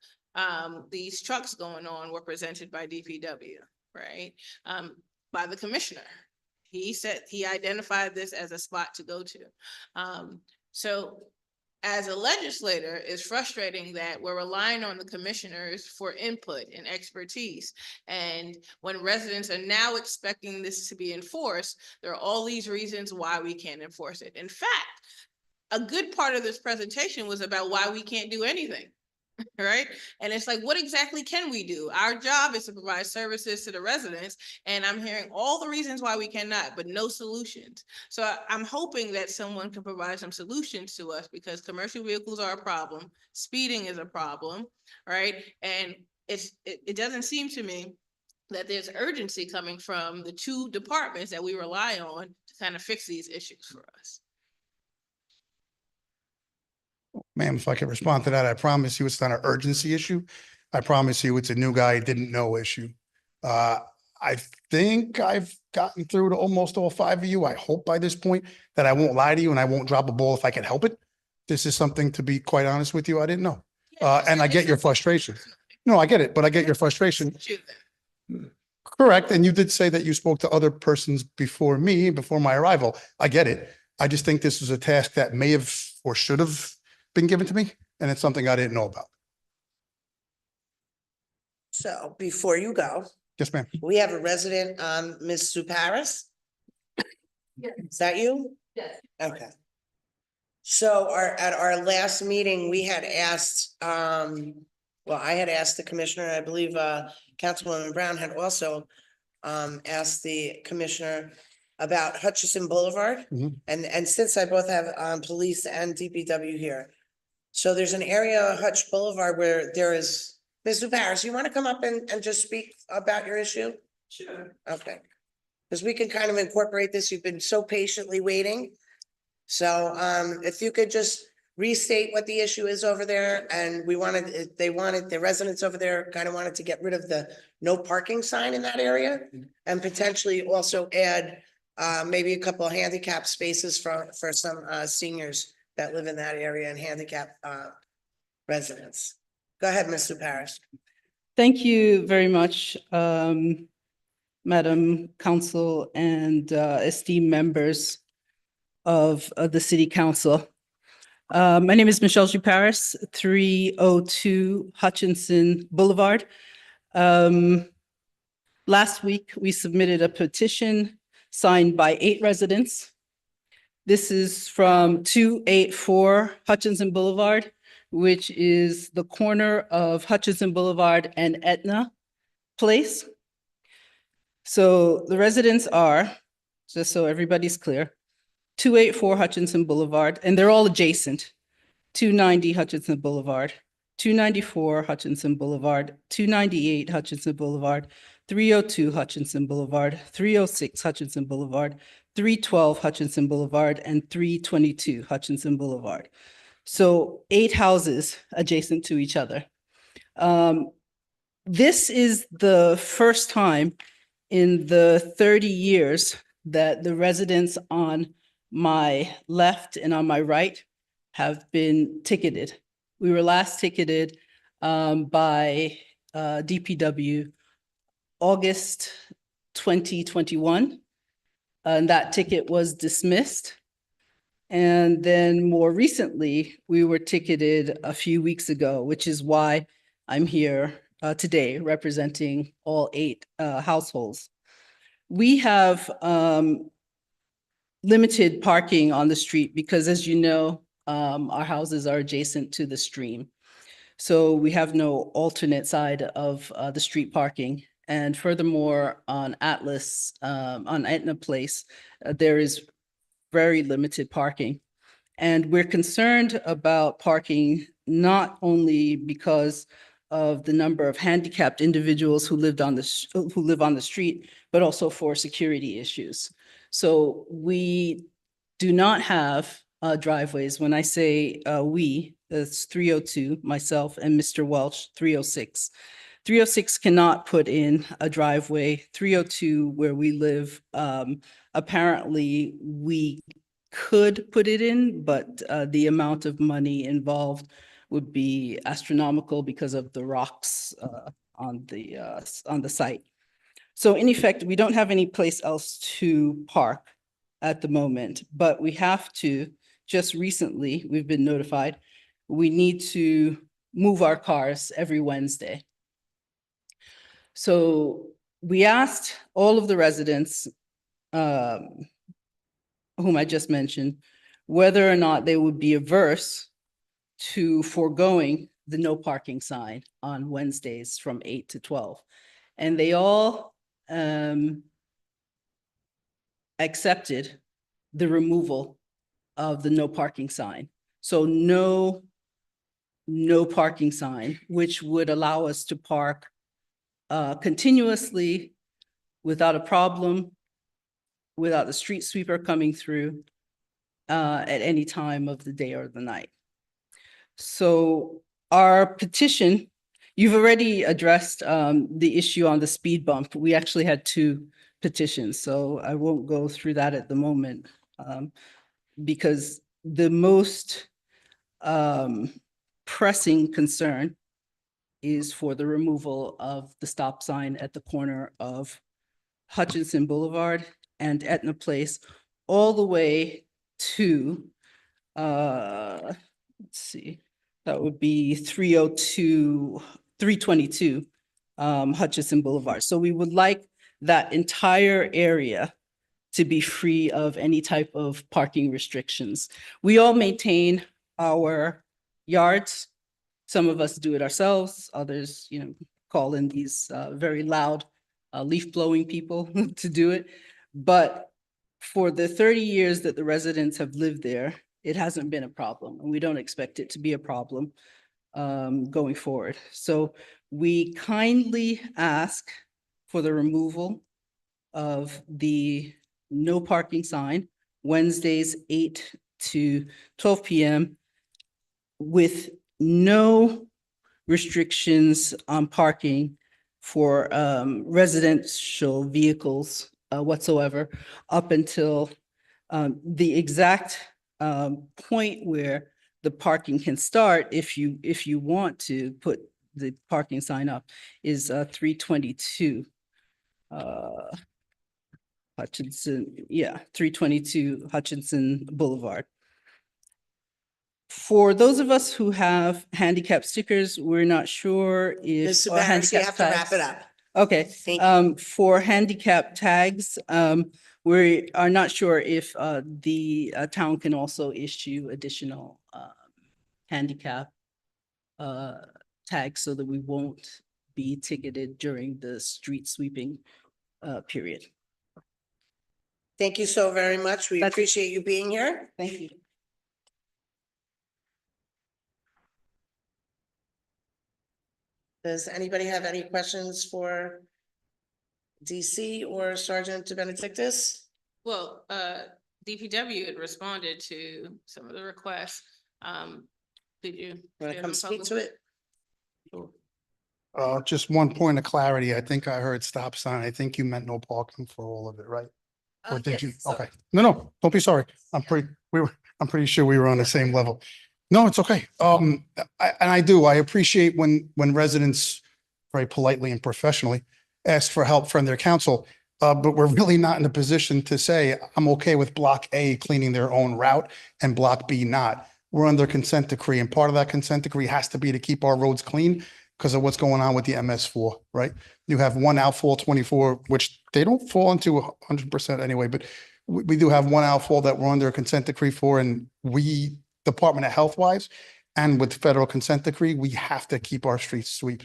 these trucks going on were presented by DPW, right? By the commissioner. He said, he identified this as a spot to go to. So as a legislator, it's frustrating that we're relying on the commissioners for input and expertise. And when residents are now expecting this to be enforced, there are all these reasons why we can't enforce it. In fact, a good part of this presentation was about why we can't do anything, right? And it's like, what exactly can we do? Our job is to provide services to the residents, and I'm hearing all the reasons why we cannot, but no solutions. So I'm hoping that someone can provide some solutions to us, because commercial vehicles are a problem, speeding is a problem, right? And it doesn't seem to me that there's urgency coming from the 2 departments that we rely on to kind of fix these issues for us. Ma'am, if I could respond to that, I promise you it's not an urgency issue. I promise you it's a new guy didn't know issue. I think I've gotten through to almost all 5 of you. I hope by this point that I won't lie to you and I won't drop a ball if I can help it. This is something, to be quite honest with you, I didn't know. And I get your frustration. No, I get it, but I get your frustration. Correct. And you did say that you spoke to other persons before me, before my arrival. I get it. I just think this was a task that may have or should have been given to me, and it's something I didn't know about. So before you go, Yes, ma'am. we have a resident, Ms. Sue Paris. Is that you? Yes. Okay. So at our last meeting, we had asked, well, I had asked the commissioner, and I believe, Councilwoman Brown had also, asked the commissioner about Hutchison Boulevard. Mhm. And since I both have, police and DPW here. So there's an area, Hutch Boulevard, where there is, Ms. Paris, you want to come up and just speak about your issue? Sure. Okay. Because we can kind of incorporate this. You've been so patiently waiting. So if you could just restate what the issue is over there, and the residents over there kind of wanted to get rid of the no parking sign in that area, and potentially also add maybe a couple of handicap spaces for some seniors that live in that area and handicap residents. Go ahead, Mr. Paris. Thank you very much, Madam Council and esteemed members of the City Council. My name is Michelle G. Paris, 302 Hutchinson Boulevard. Last week, we submitted a petition signed by 8 residents. This is from 284 Hutchinson Boulevard, which is the corner of Hutchinson Boulevard and Etna Place. So the residents are, just so everybody's clear, 284 Hutchinson Boulevard, and they're all adjacent, 290 Hutchinson Boulevard, 294 Hutchinson Boulevard, 298 Hutchinson Boulevard, 302 Hutchinson Boulevard, 306 Hutchinson Boulevard, 312 Hutchinson Boulevard, and 322 Hutchinson Boulevard. So 8 houses adjacent to each other. This is the first time in the 30 years that the residents on my left and on my right have been ticketed. We were last ticketed by DPW August 2021. And that ticket was dismissed. And then more recently, we were ticketed a few weeks ago, which is why I'm here today representing all 8 households. We have limited parking on the street because, as you know, our houses are adjacent to the stream. So we have no alternate side of the street parking. And furthermore, on Atlas, on Etna Place, there is very limited parking. And we're concerned about parking not only because of the number of handicapped individuals who live on the street, but also for security issues. So we do not have driveways. When I say we, it's 302, myself and Mr. Welch, 306. 306 cannot put in a driveway. 302, where we live, apparently we could put it in, but the amount of money involved would be astronomical because of the rocks on the site. So in effect, we don't have any place else to park at the moment, but we have to, just recently, we've been notified, we need to move our cars every Wednesday. So we asked all of the residents whom I just mentioned, whether or not they would be averse to foregoing the no parking sign on Wednesdays from 8 to 12. And they all accepted the removal of the no parking sign. So no parking sign, which would allow us to park continuously without a problem, without the street sweeper coming through at any time of the day or the night. So our petition, you've already addressed the issue on the speed bump. We actually had 2 petitions, so I won't go through that at the moment because the most pressing concern is for the removal of the stop sign at the corner of Hutchinson Boulevard and Etna Place, all the way to, let's see, that would be 322 Hutchinson Boulevard. So we would like that entire area to be free of any type of parking restrictions. We all maintain our yards. Some of us do it ourselves, others, call in these very loud leaf blowing people to do it. But for the 30 years that the residents have lived there, it hasn't been a problem, and we don't expect it to be a problem going forward. So we kindly ask for the removal of the no parking sign, Wednesdays 8 to 12 p.m. with no restrictions on parking for residential vehicles whatsoever, up until the exact point where the parking can start, if you want to put the parking sign up, is 322 Hutchinson, 322 Hutchinson Boulevard. For those of us who have handicap stickers, we're not sure if. Mr. or Barris, you handicap have to wrap tags- it up. Okay, Thank you. for handicap tags, we are not sure if the town can also issue additional handicap tags so that we won't be ticketed during the street sweeping period. Thank you so very much. We That's- appreciate you being here. Thank you. Does anybody have any questions for DC or Sergeant Benedictus? Well, DPW had responded to some of the requests. Did you? Want to share come them speak to publicly? it? Just one point of clarity. I think I heard stop sign. I think you meant no parking for all of it, right? Or did you? Yes, so- Okay. No, don't be sorry. I'm pretty sure we were on the same level. No, it's okay. I appreciate when residents very politely and professionally ask for help from their council. But we're really not in a position to say, I'm okay with block A cleaning their own route and block B not. We're under consent decree, and part of that consent decree has to be to keep our roads clean because of what's going on with the MS4, right? You have one outfall 24, which they don't fall into 100% anyway, but we do have one outfall that we're under a consent decree for, and we, Department of Health wise, and with federal consent decree, we have to keep our streets sweep.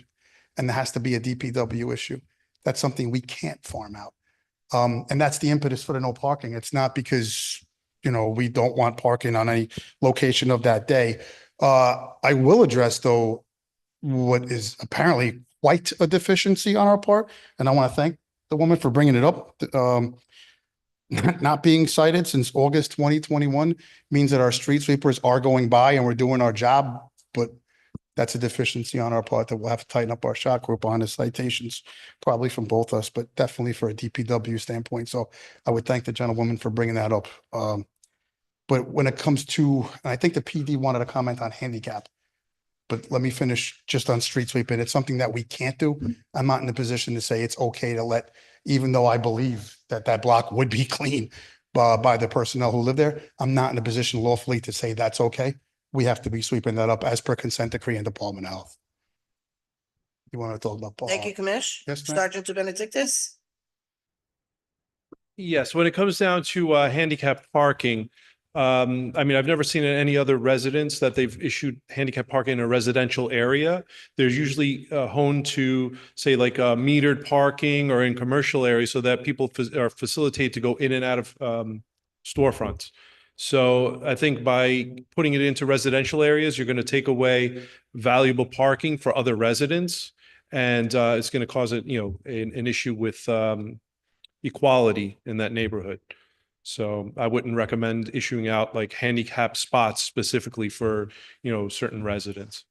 And there has to be a DPW issue. That's something we can't farm out. And that's the impetus for the no parking. It's not because, we don't want parking on any location of that day. I will address though, what is apparently quite a deficiency on our part. And I want to thank the woman for bringing it up. Not being cited since August 2021 means that our street sweepers are going by and we're doing our job, but that's a deficiency on our part that we'll have to tighten up our shot group on the citations, probably from both us, but definitely for a DPW standpoint. So I would thank the gentlewoman for bringing that up. But when it comes to, and I think the PD wanted to comment on handicap, but let me finish just on street sweeping. It's something that we can't do. I'm not in a position to say it's okay to let, even though I believe that that block would be clean by the personnel who live there. I'm not in a position lawfully to say that's okay. We have to be sweeping that up as per consent decree and Department of Health. You want to talk about? Thank you, Commish. Yes, ma'am. Sergeant Benedictus? Yes, when it comes down to handicap parking, I've never seen in any other residence that they've issued handicap parking in a residential area. There's usually honed to say like metered parking or in commercial areas so that people are facilitated to go in and out of storefronts. So I think by putting it into residential areas, you're going to take away valuable parking for other residents. And it's going to cause an issue with equality in that neighborhood. So I wouldn't recommend issuing out like handicap spots specifically for, certain residents.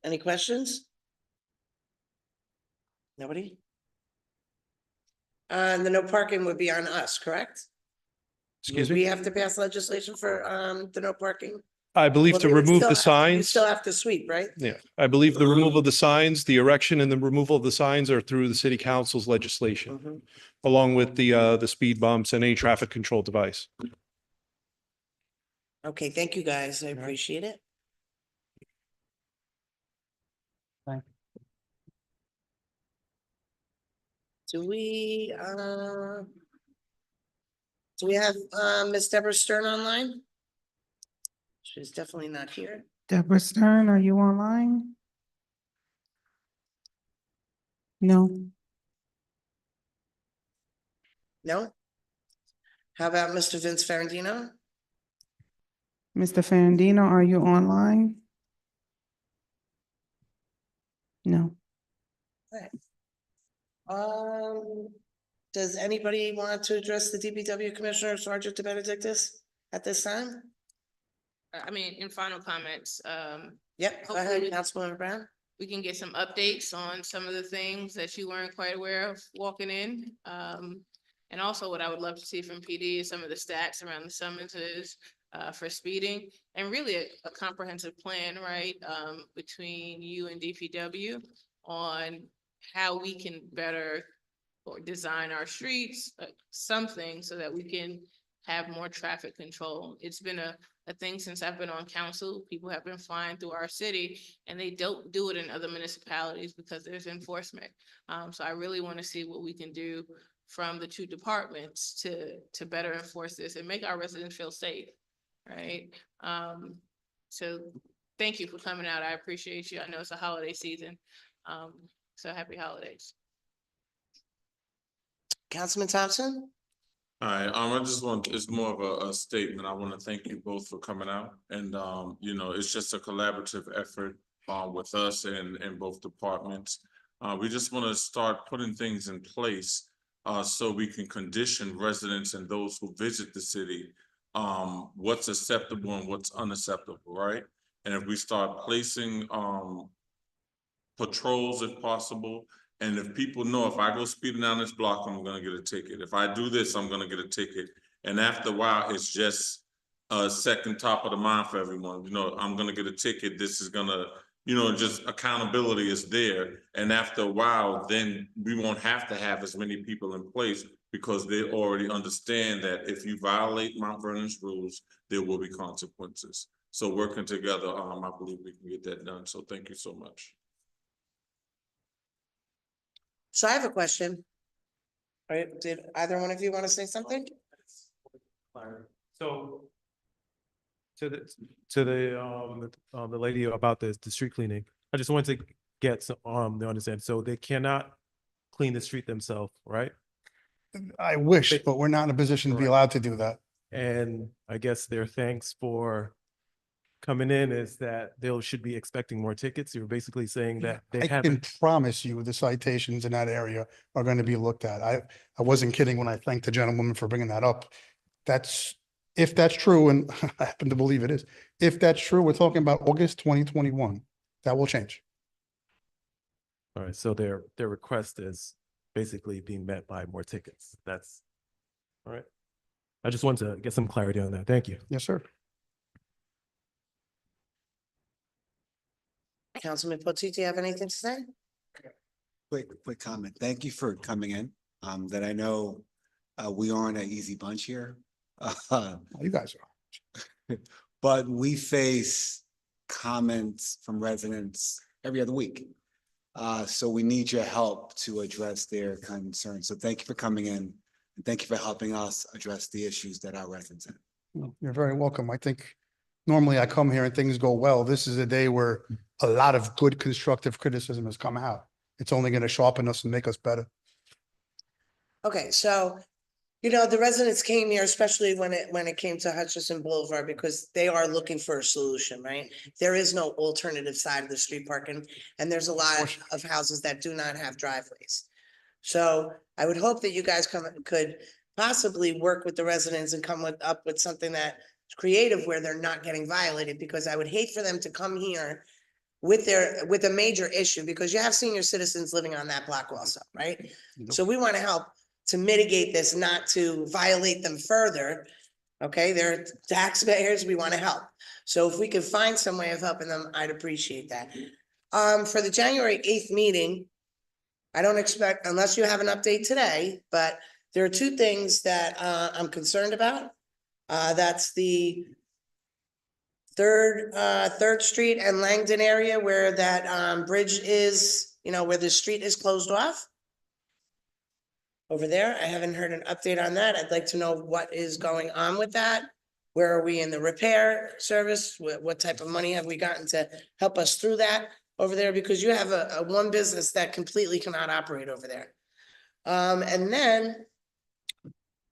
Any questions? Nobody? And the no parking would be on us, correct? Excuse We me? have to pass legislation for the no parking? I believe Well, to they would remove still the have- You signs. still have to sweep, right? Yeah, I believe the removal of the signs, the erection and the removal of the signs are through the city council's legislation, Mhm. along with the speed bumps and any traffic control device. Okay, thank you, guys. I appreciate it. Thank Do we have Miss Deborah Stern online? She's definitely not here. Deborah Stern, are you online? No. No? How about Mr. Vince Ferrandino? Mr. Ferrandino, are you online? No. Does anybody want to address the DPW Commissioner, Sergeant Benedictus at this time? In final comments, Yep, go Hopefully ahead, we- Councilwoman Brown. we can get some updates on some of the things that you weren't quite aware of walking in. And also what I would love to see from PD is some of the stats around the summonses for speeding and really a comprehensive plan, right? Between you and DPW on how we can better or design our streets, something so that we can have more traffic control. It's been a thing since I've been on council. People have been flying through our city and they don't do it in other municipalities because there's enforcement. So I really want to see what we can do from the two departments to better enforce this and make our residents feel safe, right? So thank you for coming out. I appreciate you. I know it's a holiday season. So happy holidays. Councilman Thompson? Hi, I just want, it's more of a statement. I want to thank you both for coming out and, you know, it's just a collaborative effort with us and both departments. We just want to start putting things in place so we can condition residents and those who visit the city what's acceptable and what's unacceptable, right? And if we start placing patrols if possible, and if people know if I go speeding down this block, I'm gonna get a ticket. If I do this, I'm gonna get a ticket. And after a while, it's just a second top of the mind for everyone. You know, I'm gonna get a ticket. This is gonna, you know, just accountability is there. And after a while, then we won't have to have as many people in place because they already understand that if you violate Mount Vernon's rules, there will be consequences. So working together, I believe we can get that done. So thank you so much. So I have a question. All right, did either one of you want to say something? So to the lady about the street cleaning, I just wanted to get some to understand. So they cannot clean the street themselves, right? I wish, but we're not in a position to be Correct. allowed to do that. And I guess their thanks for coming in is that they should be expecting more tickets. You're basically saying that they I can haven't. promise you the citations in that area are going to be looked at. I wasn't kidding when I thanked the gentlewoman for bringing that up. That's, if that's true, and I happen to believe it is, if that's true, we're talking about August 2021. That will change. All right, so their request is basically being met by more tickets. That's all right. I just wanted to get some clarity on that. Thank you. Yes, sir. Councilman Potteet, do you have anything to say? Quick comment. Thank you for coming in. That I know we aren't an easy bunch here. You guys are. But we face comments from residents every other week. So we need your help to address their concerns. So thank you for coming in. And thank you for helping us address the issues that our residents have. Well, you're very welcome. I think normally I come here and things go well. This is a day where a lot of good constructive criticism has come out. It's only going to sharpen us and make us better. Okay, so, you know, the residents came here, especially when it came to Hutchinson Boulevard, because they are looking for a solution, right? There is no alternative side of the street parking, and there's a lot of houses that do not have driveways. So I would hope that you guys could possibly work with the residents and come up with something that's creative where they're not getting violated, because I would hate for them to come here with a major issue, because you have senior citizens living on that block also, right? So we want to help to mitigate this, not to violate them further. Okay, they're taxpayers, we want to help. So if we could find some way of helping them, I'd appreciate that. For the January 8th meeting, I don't expect, unless you have an update today, but there are two things that I'm concerned about. That's the Third Street and Langdon area where that bridge is, you know, where the street is closed off. Over there, I haven't heard an update on that. I'd like to know what is going on with that. Where are we in the repair service? What type of money have we gotten to help us through that over there? Because you have a one business that completely cannot operate over there. And then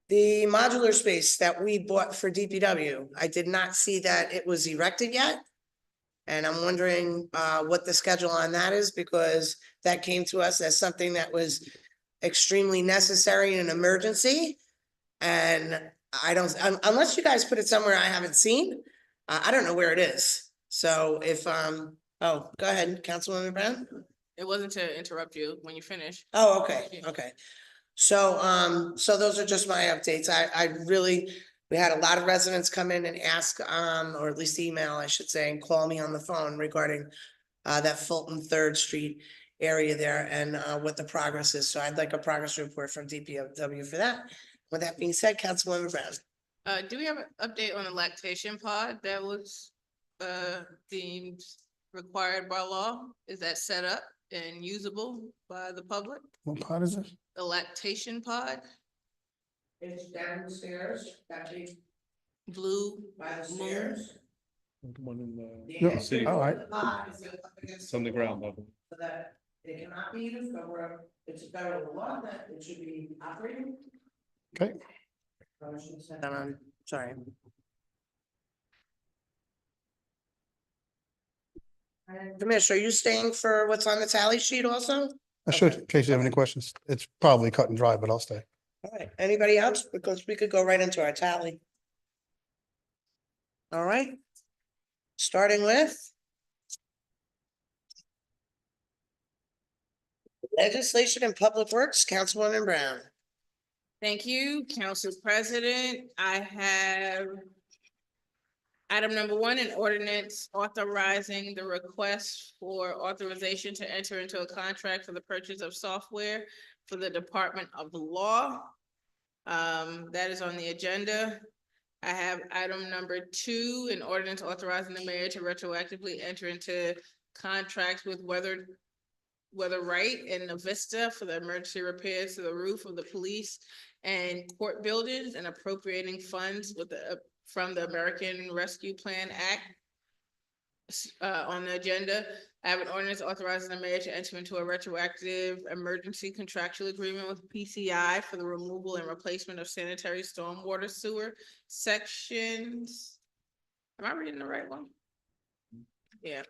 the modular space that we bought for DPW, I did not see that it was erected yet. And I'm wondering what the schedule on that is, because that came to us as something that was extremely necessary in an emergency. And I don't, unless you guys put it somewhere I haven't seen, I don't know where it is. So if, oh, go ahead, Councilwoman Brown. It wasn't to interrupt you when you finish. Oh, okay, okay. So, so those are just my updates. I really, we had a lot of residents come in and ask, or at least email, I should say, and call me on the phone regarding that Fulton 3rd Street area there and what the progress is. So I'd like a progress report from DPW for that. With that being said, Councilwoman Brown. Do we have an update on the lactation pod that was deemed required by law? Is that set up and usable by the public? What part is this? The lactation pod, It's downstairs, that big blue by the moon. stairs. One in Yeah, city. all right. It's on the ground level. So that It cannot be used, but it's a federal law that it should be operating. Okay. Sorry. Commissioner, are you staying for what's on the tally sheet also? I should, Okay. in case you have any questions. It's probably cut and dry, but I'll stay. All right, anybody else? Because we could go right into our tally. All right. Starting with Legislation and Public Works, Councilwoman Brown. Thank you, Council President. I have item number one, an ordinance authorizing the request for authorization to enter into a contract for the purchase of software for the Department of Law. That is on the agenda. I have item number two, an ordinance authorizing the mayor to retroactively enter into contracts with Weather Right and Avista for the emergency repairs to the roof of the police and court buildings and appropriating funds with from the American Rescue Plan Act. On the agenda, I have an ordinance authorizing the mayor to enter into a retroactive emergency contractual agreement with PCI for the removal and replacement of sanitary stormwater sewer sections. Am I reading the right one? Yeah,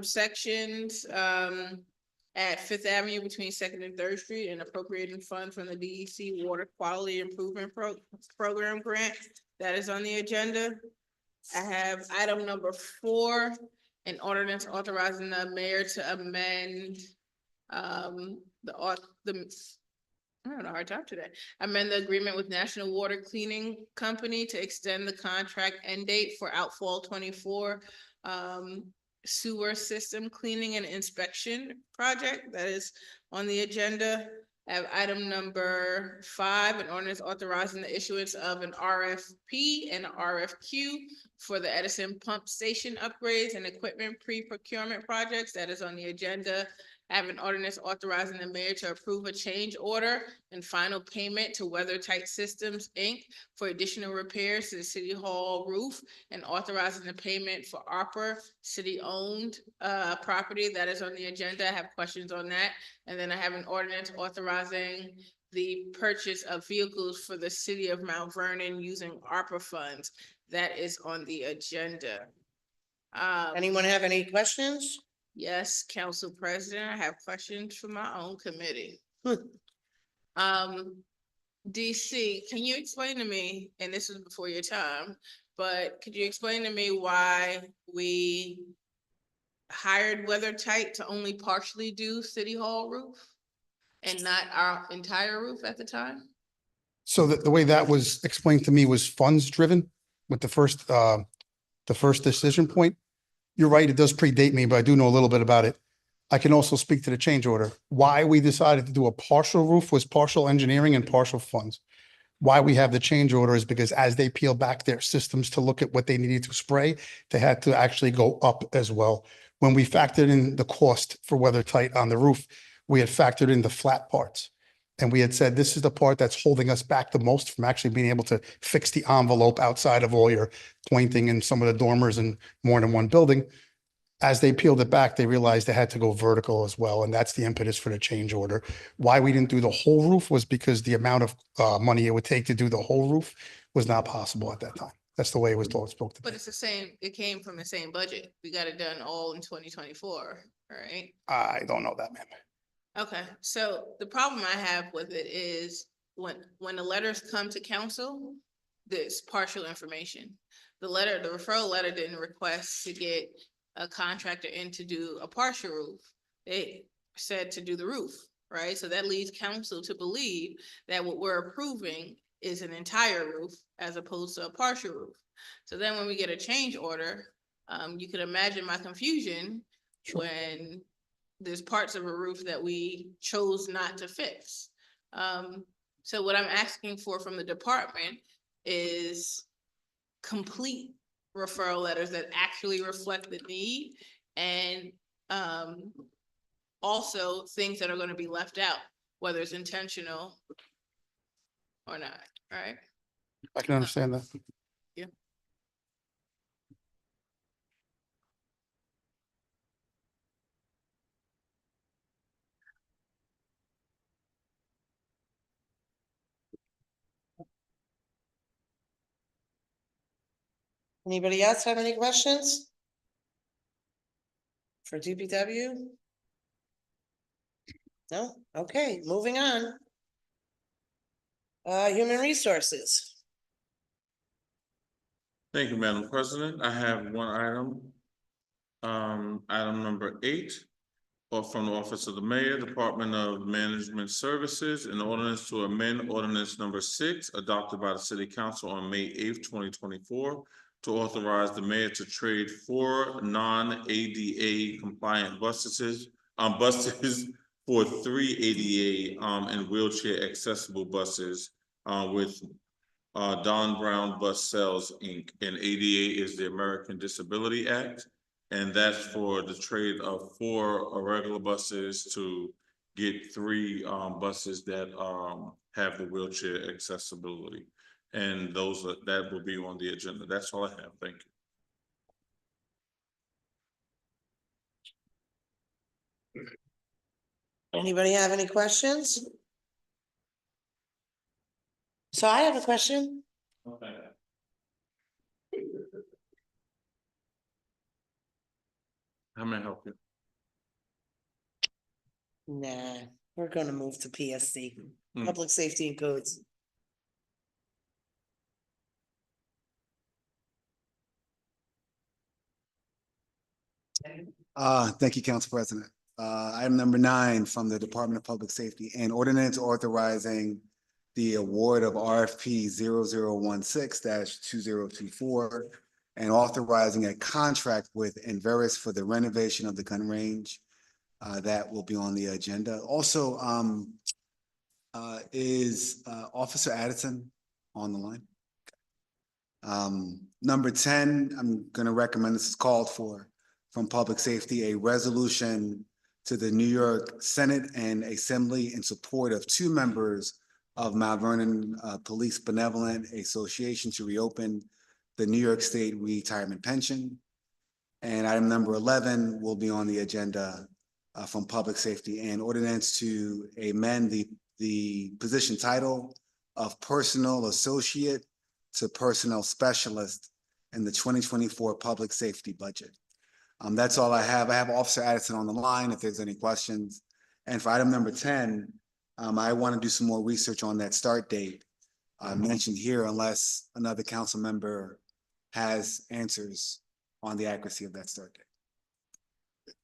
sections, at Fifth Avenue between Second and Third Street and appropriating funds from the DEC Water Quality Improvement Program grant. That is on the agenda. I have item number four, an ordinance authorizing the mayor to amend I'm having a hard time today. Amend the agreement with National Water Cleaning Company to extend the contract end date for outfall 24 sewer system cleaning and inspection project. That is on the agenda. I have item number five, an ordinance authorizing the issuance of an RFP and RFQ for the Edison Pump Station upgrades and equipment pre-procurement projects. That is on the agenda. I have an ordinance authorizing the mayor to approve a change order and final payment to WeatherTight Systems, Inc. for additional repairs to the City Hall roof and authorizing the payment for ARPA city-owned property. That is on the agenda. I have questions on that. And then I have an ordinance authorizing the purchase of vehicles for the city of Mount Vernon using ARPA funds. That is on the agenda. Anyone have any questions? Yes, Council President, I have questions for my own committee. DC, can you explain to me, and this is before your time, but could you explain to me why we hired WeatherTight to only partially do City Hall roof and not our entire roof at the time? So the way that was explained to me was funds driven with the first decision point. You're right, it does predate me, but I do know a little bit about it. I can also speak to the change order. Why we decided to do a partial roof was partial engineering and partial funds. Why we have the change order is because as they peel back their systems to look at what they needed to spray, they had to actually go up as well. When we factored in the cost for WeatherTight on the roof, we had factored in the flat parts. And we had said, this is the part that's holding us back the most from actually being able to fix the envelope outside of all your pointing and some of the dormers in more than one building. As they peeled it back, they realized they had to go vertical as well. And that's the impetus for the change order. Why we didn't do the whole roof was because the amount of money it would take to do the whole roof was not possible at that time. That's the way it was told, spoke to But me. it's the same, it came from the same budget. We got it done all in 2024, right? I don't know that, ma'am. Okay, so the problem I have with it is when the letters come to council, there's partial information. The referral letter didn't request to get a contractor in to do a partial roof. They said to do the roof, right? So that leads council to believe that what we're approving is an entire roof as opposed to a partial roof. So then when we get a change order, you can imagine my confusion Sure. when there's parts of a roof that we chose not to fix. So what I'm asking for from the department is complete referral letters that actually reflect the need and also things that are going to be left out, whether it's intentional or not, right? I can understand that. Yeah. Anybody else have any questions? For DPW? No? Okay, moving on. Human Resources. Thank you, Madam President. I have one item. Item number 8, or from the Office of the Mayor, Department of Management Services, an ordinance to amend ordinance number 6 adopted by the City Council on May 8th, 2024, to authorize the mayor to trade 4 non-ADA compliant buses for 3 ADA and wheelchair accessible buses with Don Brown Bus Sales, Inc. And ADA is the American Disability Act. And that's for the trade of 4 regular buses to get 3 buses that have the wheelchair accessibility. And that will be on the agenda. That's all I have. Thank you. Anybody have any questions? So I have a question. Okay. How may I help you? Nah, we're gonna move to PSC, Hmm. Public Safety and Codes. Thank you, Council President. Item number 9 from the Department of Public Safety, an ordinance authorizing the award of RFP 0016-2024 and authorizing a contract with Enverus for the renovation of the gun range. That will be on the agenda. Also, is Officer Addison on the line? Number 10, I'm going to recommend, this is called for from Public Safety, a resolution to the New York Senate and Assembly in support of 2 members of Mount Vernon Police Benevolent Association to reopen the New York State retirement pension. And item number 11 will be on the agenda from Public Safety, and ordinance to amend the position title of Personnel Associate to Personnel Specialist in the 2024 Public Safety budget. That's all I have. I have Officer Addison on the line if there's any questions. And for item number 10, I want to do some more research on that start date mentioned here, unless another council member has answers on the accuracy of that start date.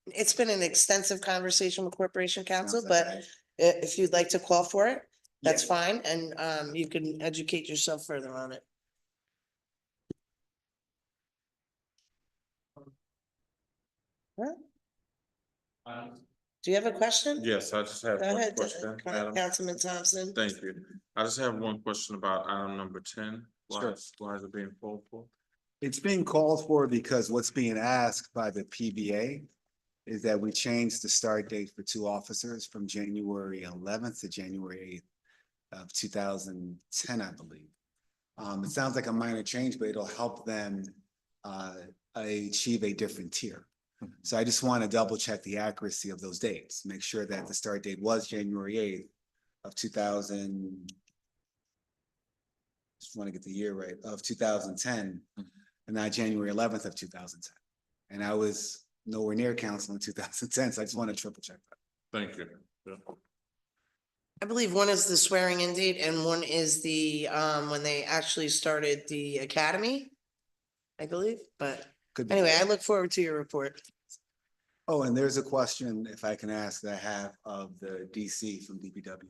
It's been an extensive conversation with Corporation Council, Sounds but like- if you'd like to call for it, that's Yeah. fine, and you can educate yourself further on it. Do you have a question? Yes, I just have Go one ahead, question, Madam. Councilman Thompson. Thank you. I just have one question about item number 10. Sure. Why is it being called for? It's being called for because what's being asked by the PBA is that we change the start date for 2 officers from January 11th to January 8th of 2010, I believe. It sounds like a minor change, but it'll help them achieve a different tier. So I just want to double check the accuracy of those dates, make sure that the start date was January 8th of 2000. Just want to get the year right, of 2010, and not January 11th of 2010. And I was nowhere near council in 2010, so I just want to triple check that. Thank you. Yeah. I believe one is the swearing in date and one is the, when they actually started the academy, I believe, but Could be. anyway, I look forward to your report. Oh, and there's a question, if I can ask, that I have of the DC from DPW.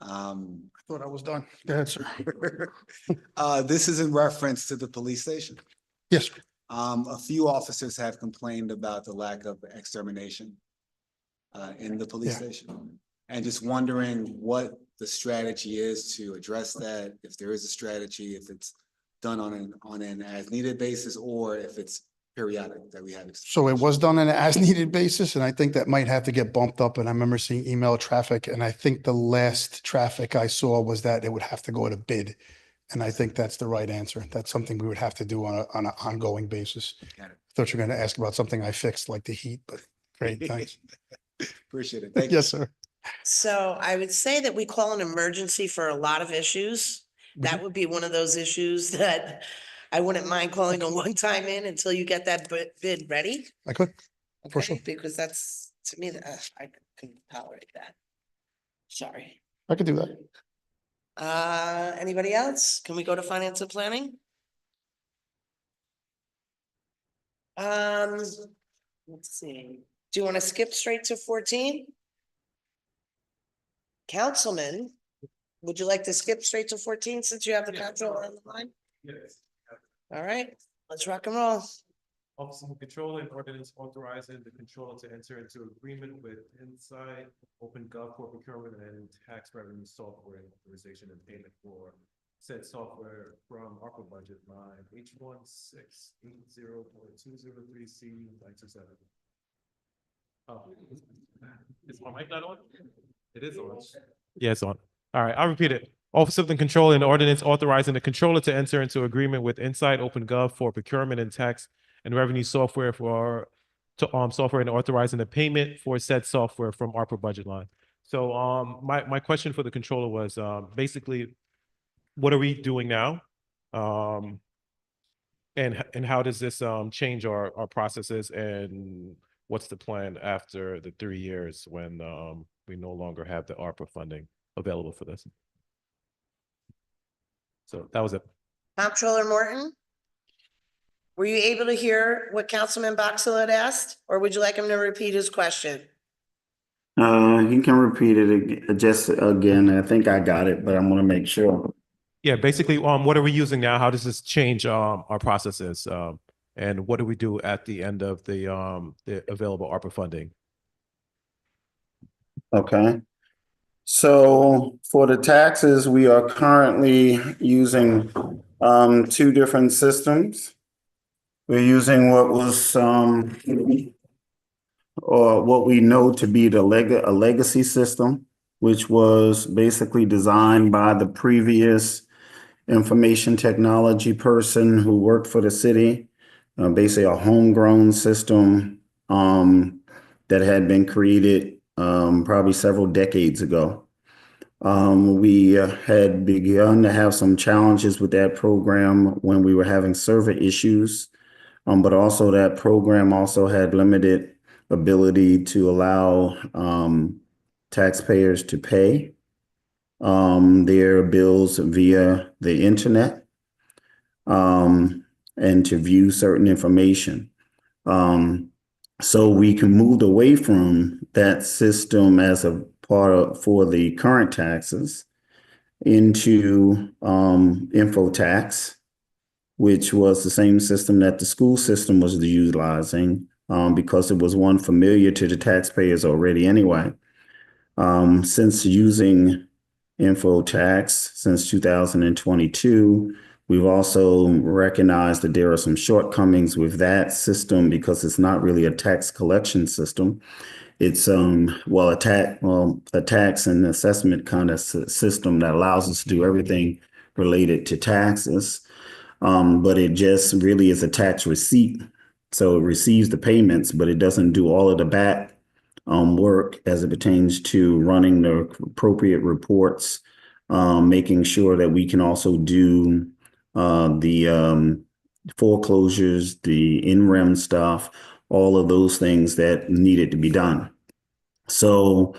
Thought I was done. Go ahead, sir. This is in reference to the police station. Yes, sir. A few officers have complained about the lack of extermination in the police Yeah. station. And just wondering what the strategy is to address that, if there is a strategy, if it's done on an as needed basis, or if it's periodic that we have. So it was done on an as needed basis, and I think that might have to get bumped up. And I remember seeing email traffic, and I think the last traffic I saw was that it would have to go to bid. And I think that's the right answer. That's something we would have to do on an ongoing basis. Got it. Thought you were going to ask about something I fixed, like the heat, but great, thanks. Appreciate it. Thank you. Yes, sir. So I would say that we call an emergency for a lot of issues. That would be one of those issues that I wouldn't mind calling a one-time in until you get that bid ready. I could. For Okay, sure. because that's, to me, I can tolerate that. Sorry. I could do that. Anybody else? Can we go to finance and planning? Let's see. Do you want to skip straight to 14? Councilman, would you like to skip straight to 14 since you have the control on the line? Yes. All right, let's rock and roll. Office of Control and Ordinance authorizing the controller to enter into agreement with Inside Open Gov for procurement and tax revenue software authorization and payment for said software from ARPA budget line H1680203C927. Oh, is my mic not on? It is on. Yeah, it's on. All right, I'll repeat it. Office of the Control and Ordinance authorizing the controller to enter into agreement with Inside Open Gov for procurement and tax and revenue software software and authorizing the payment for said software from ARPA budget line. So my question for the controller was basically, what are we doing now? And how does this change our processes, and what's the plan after the 3 years when we no longer have the ARPA funding available for this? So that was it. Comptroller Morton? Were you able to hear what Councilman Boxell had asked, or would you like him to repeat his question? You can repeat it just again. I think I got it, but I want to make sure. Yeah, basically, what are we using now? How does this change our processes? And what do we do at the end of the available ARPA funding? Okay. So for the taxes, we are currently using 2 different systems. We're using what was or what we know to be a legacy system, which was basically designed by the previous information technology person who worked for the city, basically a homegrown system that had been created probably several decades ago. We had begun to have some challenges with that program when we were having server issues, but also that program also had limited ability to allow taxpayers to pay their bills via the internet and to view certain information. So we moved away from that system as a part of for the current taxes into InfoTax, which was the same system that the school system was utilizing because it was one familiar to the taxpayers already anyway. Since using InfoTax since 2022, we've also recognized that there are some shortcomings with that system because it's not really a tax collection system. It's a tax and assessment kind of system that allows us to do everything related to taxes. But it just really is a tax receipt. So it receives the payments, but it doesn't do all of the back work as it pertains to running the appropriate reports, making sure that we can also do the foreclosures, the in-rem stuff, all of those things that needed to be done. So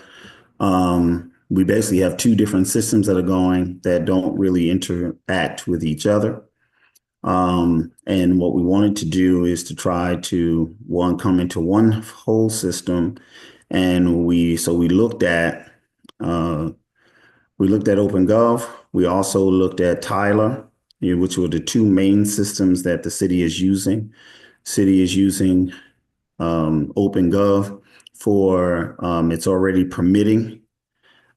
we basically have 2 different systems that are going that don't really interact with each other. And what we wanted to do is to try to come into one whole system. And we looked at OpenGov. We also looked at Tyler, which were the 2 main systems that the city is using. City is using OpenGov for it's already permitting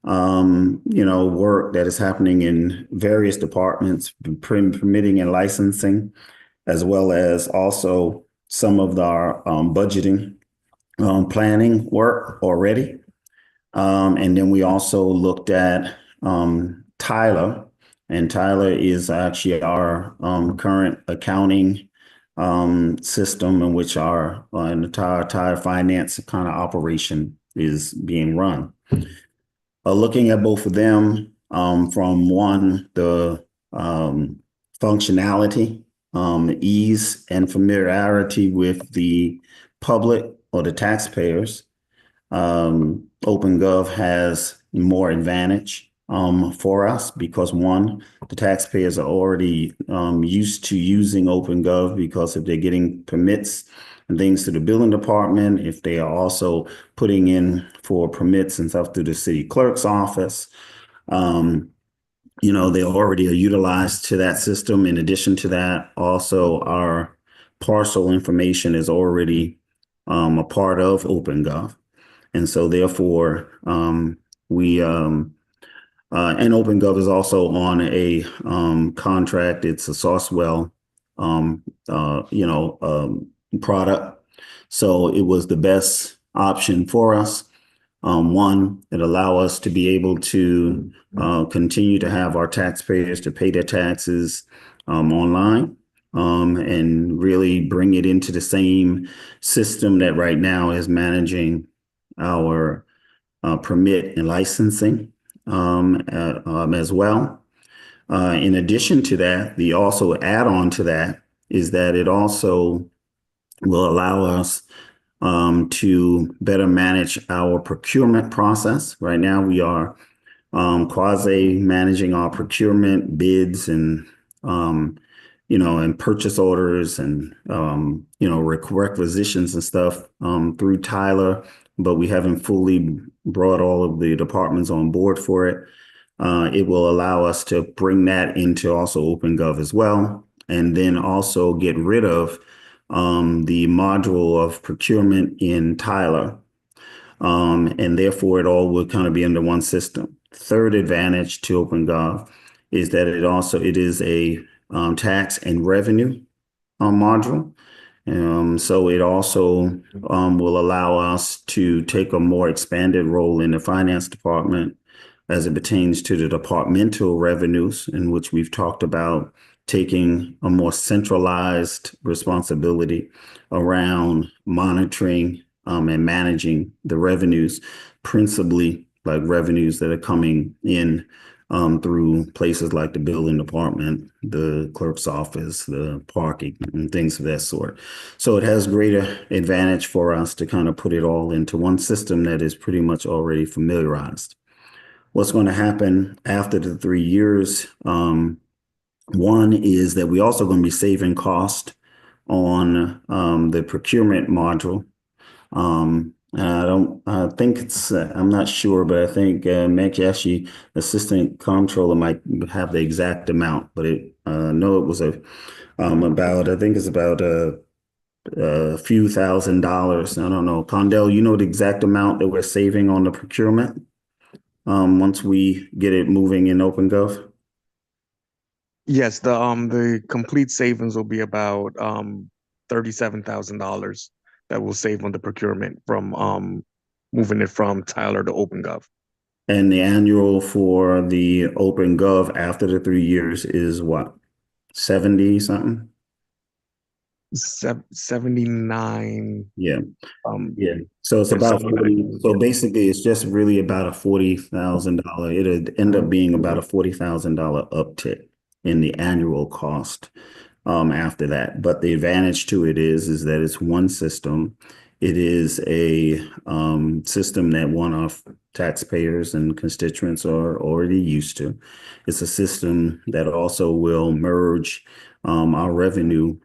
work that is happening in various departments, permitting and licensing, as well as also some of our budgeting planning work already. And then we also looked at Tyler, and Tyler is actually our current accounting system in which our entire finance kind of operation is being run. Looking at both of them from the functionality ease and familiarity with the public or the taxpayers, OpenGov has more advantage for us because one, the taxpayers are already used to using OpenGov because if they're getting permits and things to the building department, if they are also putting in for permits and stuff through the city clerk's office, they already are utilized to that system. In addition to that, also our parcel information is already a part of OpenGov. And so therefore, we and OpenGov is also on a contract. It's a Sourcewell, product. So it was the best option for us. One, it allow us to be able to continue to have our taxpayers to pay their taxes online and really bring it into the same system that right now is managing our permit and licensing as well. In addition to that, the also add on to that is that it also will allow us to better manage our procurement process. Right now, we are quasi managing our procurement bids and and purchase orders and requisitions and stuff through Tyler, but we haven't fully brought all of the departments on board for it. It will allow us to bring that into also OpenGov as well, and then also get rid of the module of procurement in Tyler. And therefore, it all will kind of be under one system. Third advantage to OpenGov is that it is a tax and revenue module. So it also will allow us to take a more expanded role in the finance department as it pertains to the departmental revenues, in which we've talked about taking a more centralized responsibility around monitoring and managing the revenues, principally like revenues that are coming in through places like the building department, the clerk's office, the parking, and things of that sort. So it has greater advantage for us to kind of put it all into one system that is pretty much already familiarized. What's going to happen after the 3 years? One is that we also going to be saving cost on the procurement module. I think it's, I'm not sure, but I think Makeshi, Assistant Comptroller, might have the exact amount, but it was I think it's about a few $1,000s. I don't know. Condell, you know the exact amount that we're saving on the procurement once we get it moving in OpenGov? Yes, the complete savings will be about $37,000 that will save on the procurement from moving it from Tyler to OpenGov. And the annual for the OpenGov after the 3 years is what? 70 something? 79. Yeah. Yeah. So it's about 40. So basically it's just really about a $40,000. It'll end up being about a $40,000 uptick in the annual cost after that. But the advantage to it is that it's one system. It is a system that our taxpayers and constituents are already used to. It's a system that also will merge our revenue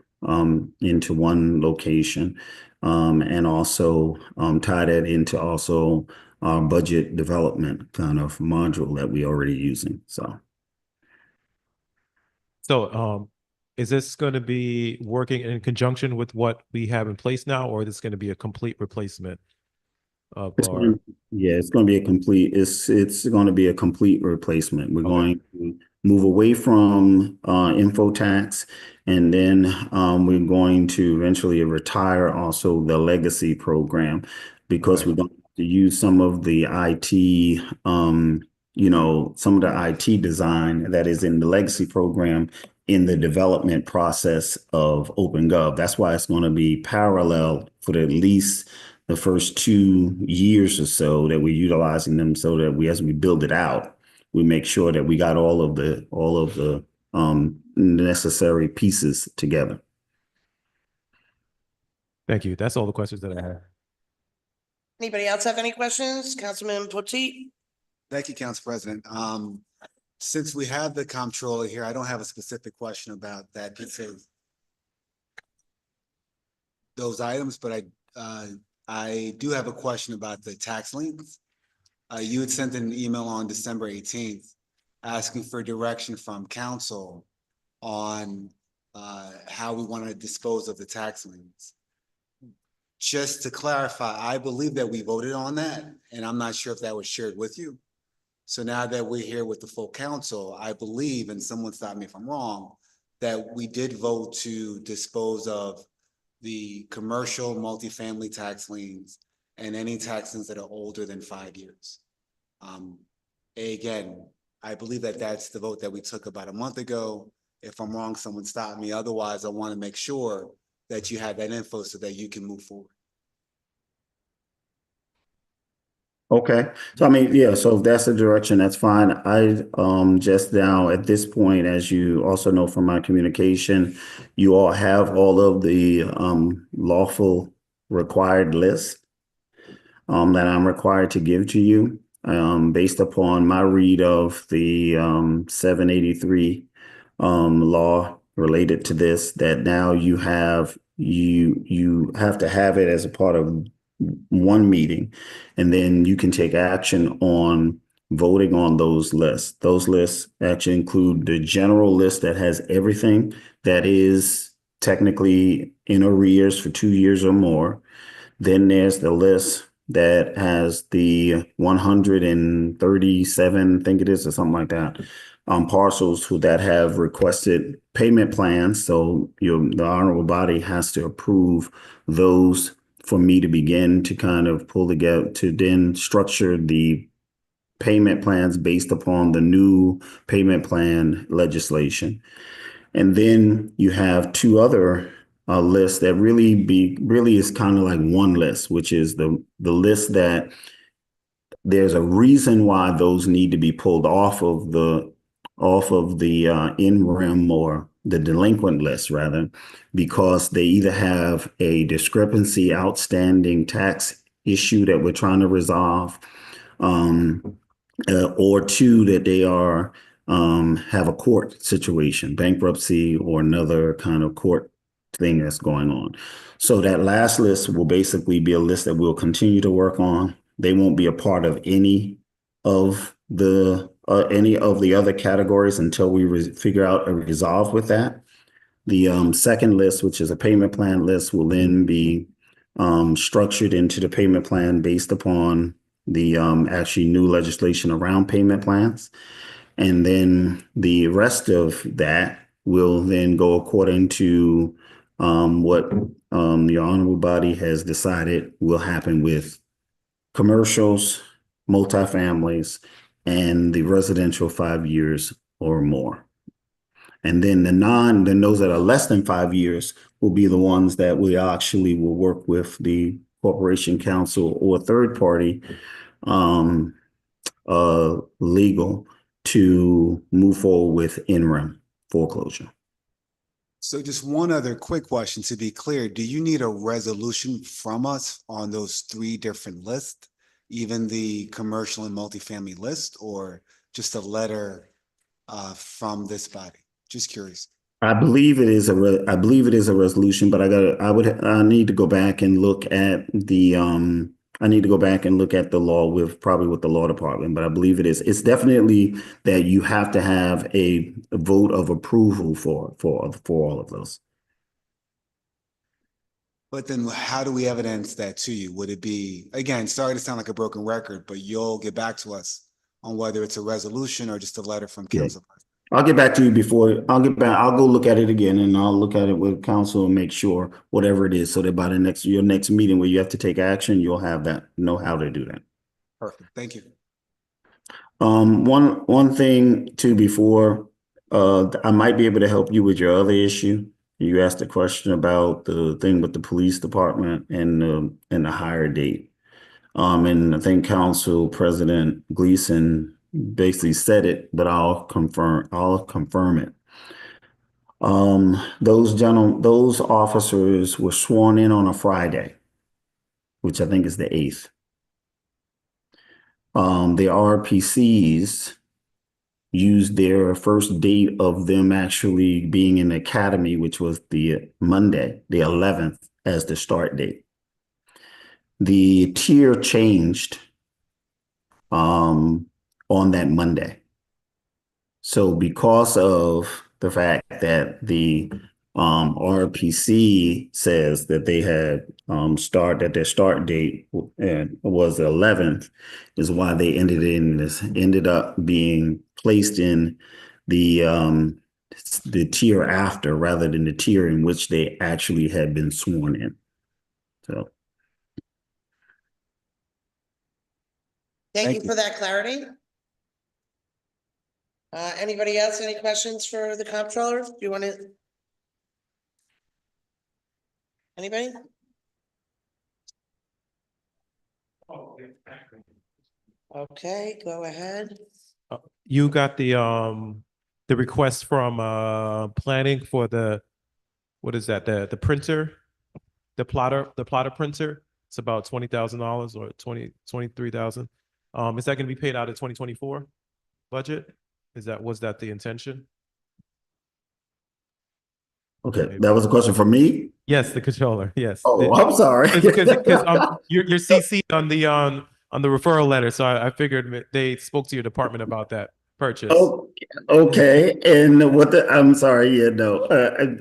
into one location and also tie that into also our budget development kind of module that we already using. So is this going to be working in conjunction with what we have in place now, or is this going to be a complete replacement of it's going to be a complete, it's going to be a complete replacement. We're going to move away from InfoTax, and then we're going to eventually retire also the legacy program, because we're going to use some of the IT, some of the IT design that is in the legacy program in the development process of OpenGov. That's why it's going to be parallel for at least the first 2 years or so that we're utilizing them, so that as we build it out, we make sure that we got all of the necessary pieces together. Thank you. That's all the questions that I have. Anybody else have any questions? Councilman Potteet? Thank you, Council President. Since we have the comptroller here, I don't have a specific question about that piece of those items, but I do have a question about the tax liens. You had sent an email on December 18th asking for direction from council on how we want to dispose of the tax liens. Just to clarify, I believe that we voted on that, and I'm not sure if that was shared with you. So now that we're here with the full council, I believe, and someone stop me if I'm wrong, that we did vote to dispose of the commercial multifamily tax liens and any tax liens that are older than 5 years. Again, I believe that that's the vote that we took about a month ago. If I'm wrong, someone stop me. Otherwise, I want to make sure that you have that info so that you can move forward. Okay, so I mean, yeah, so if that's the direction, that's fine. I just now at this point, as you also know from my communication, you all have all of the lawful required lists that I'm required to give to you based upon my read of the 783 law related to this, that now you have to have it as a part of one meeting, and then you can take action on voting on those lists. Those lists actually include the general list that has everything that is technically in arrears for 2 years or more. Then there's the list that has the 137, I think it is, or something like that, parcels that have requested payment plans. So the honorable body has to approve those for me to begin to kind of pull together, to then structure the payment plans based upon the new payment plan legislation. And then you have two other lists that really is kind of like one list, which is the list that there's a reason why those need to be pulled off of the in-rem or the delinquent list, rather, because they either have a discrepancy outstanding tax issue that we're trying to resolve, or two, that they are have a court situation, bankruptcy or another kind of court thing that's going on. So that last list will basically be a list that we'll continue to work on. They won't be a part of any of the other categories until we figure out a resolve with that. The second list, which is a payment plan list, will then be structured into the payment plan based upon the actually new legislation around payment plans. And then the rest of that will then go according to what the honorable body has decided will happen with commercials, multifamilies, and the residential 5 years or more. And then then those that are less than 5 years will be the ones that we actually will work with the corporation counsel or third party legal to move forward with in-rem foreclosure. So just one other quick question to be clear, do you need a resolution from us on those 3 different lists, even the commercial and multifamily list, or just a letter from this body? Just curious. I believe it is a resolution, but I need to go back and look at the law with the law department, but I believe it is. It's definitely that you have to have a vote of approval for all of those. But then how do we evidence that to you? Would it be, again, sorry to sound like a broken record, but you'll get back to us on whether it's a resolution or just a letter from council? Yeah. I'll get back to you I'll go look at it again, and I'll look at it with council and make sure whatever it is, so that by your next meeting where you have to take action, you'll know how to do that. Perfect. Thank you. One thing too, before I might be able to help you with your other issue. You asked a question about the thing with the police department and the hire date. And I think Council President Gleason basically said it, but I'll confirm it. those officers were sworn in on a Friday, which I think is the 8th. The RPCs used their first date of them actually being in the academy, which was the Monday, the 11th, as the start date. The tier changed on that Monday. So because of the fact that the RPC says that they had their start date was the 11th, is why they ended up being placed in the tier after rather than the tier in which they actually had been sworn in. So Thank you for that clarity. Anybody else, any questions for the comptroller? Do you want to? Anybody? Okay, go ahead. You got the request from planning for the, what is that, the printer, the plotter printer. It's about $20,000 or 23,000. Is that going to be paid out of 2024 budget? Was that the intention? okay, that was a question for me. Yes, the controller. Yes. Oh, I'm sorry. Because you're CC'd on the referral letter, so I figured they spoke to your department about that purchase. Oh, okay. And I'm sorry. Yeah, no.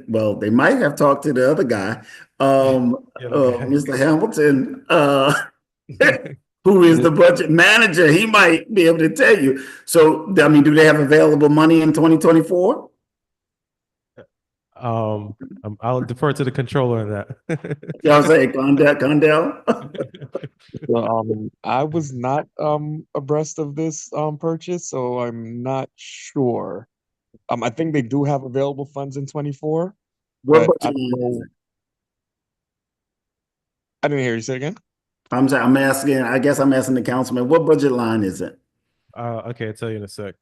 Well, they might have talked to the other guy, Mr. Hamilton, who is the budget manager. He might be able to tell you. So, I mean, do they have available money in 2024? I'll defer to the controller on that. Y'all say Condell? Well, I was not abreast of this purchase, so I'm not sure. I think they do have available funds in 24. What But I budget don't line is know. it? I didn't hear you say again. I'm asking, I guess I'm asking the councilman, what budget line is it? Okay, I'll tell you in a sec.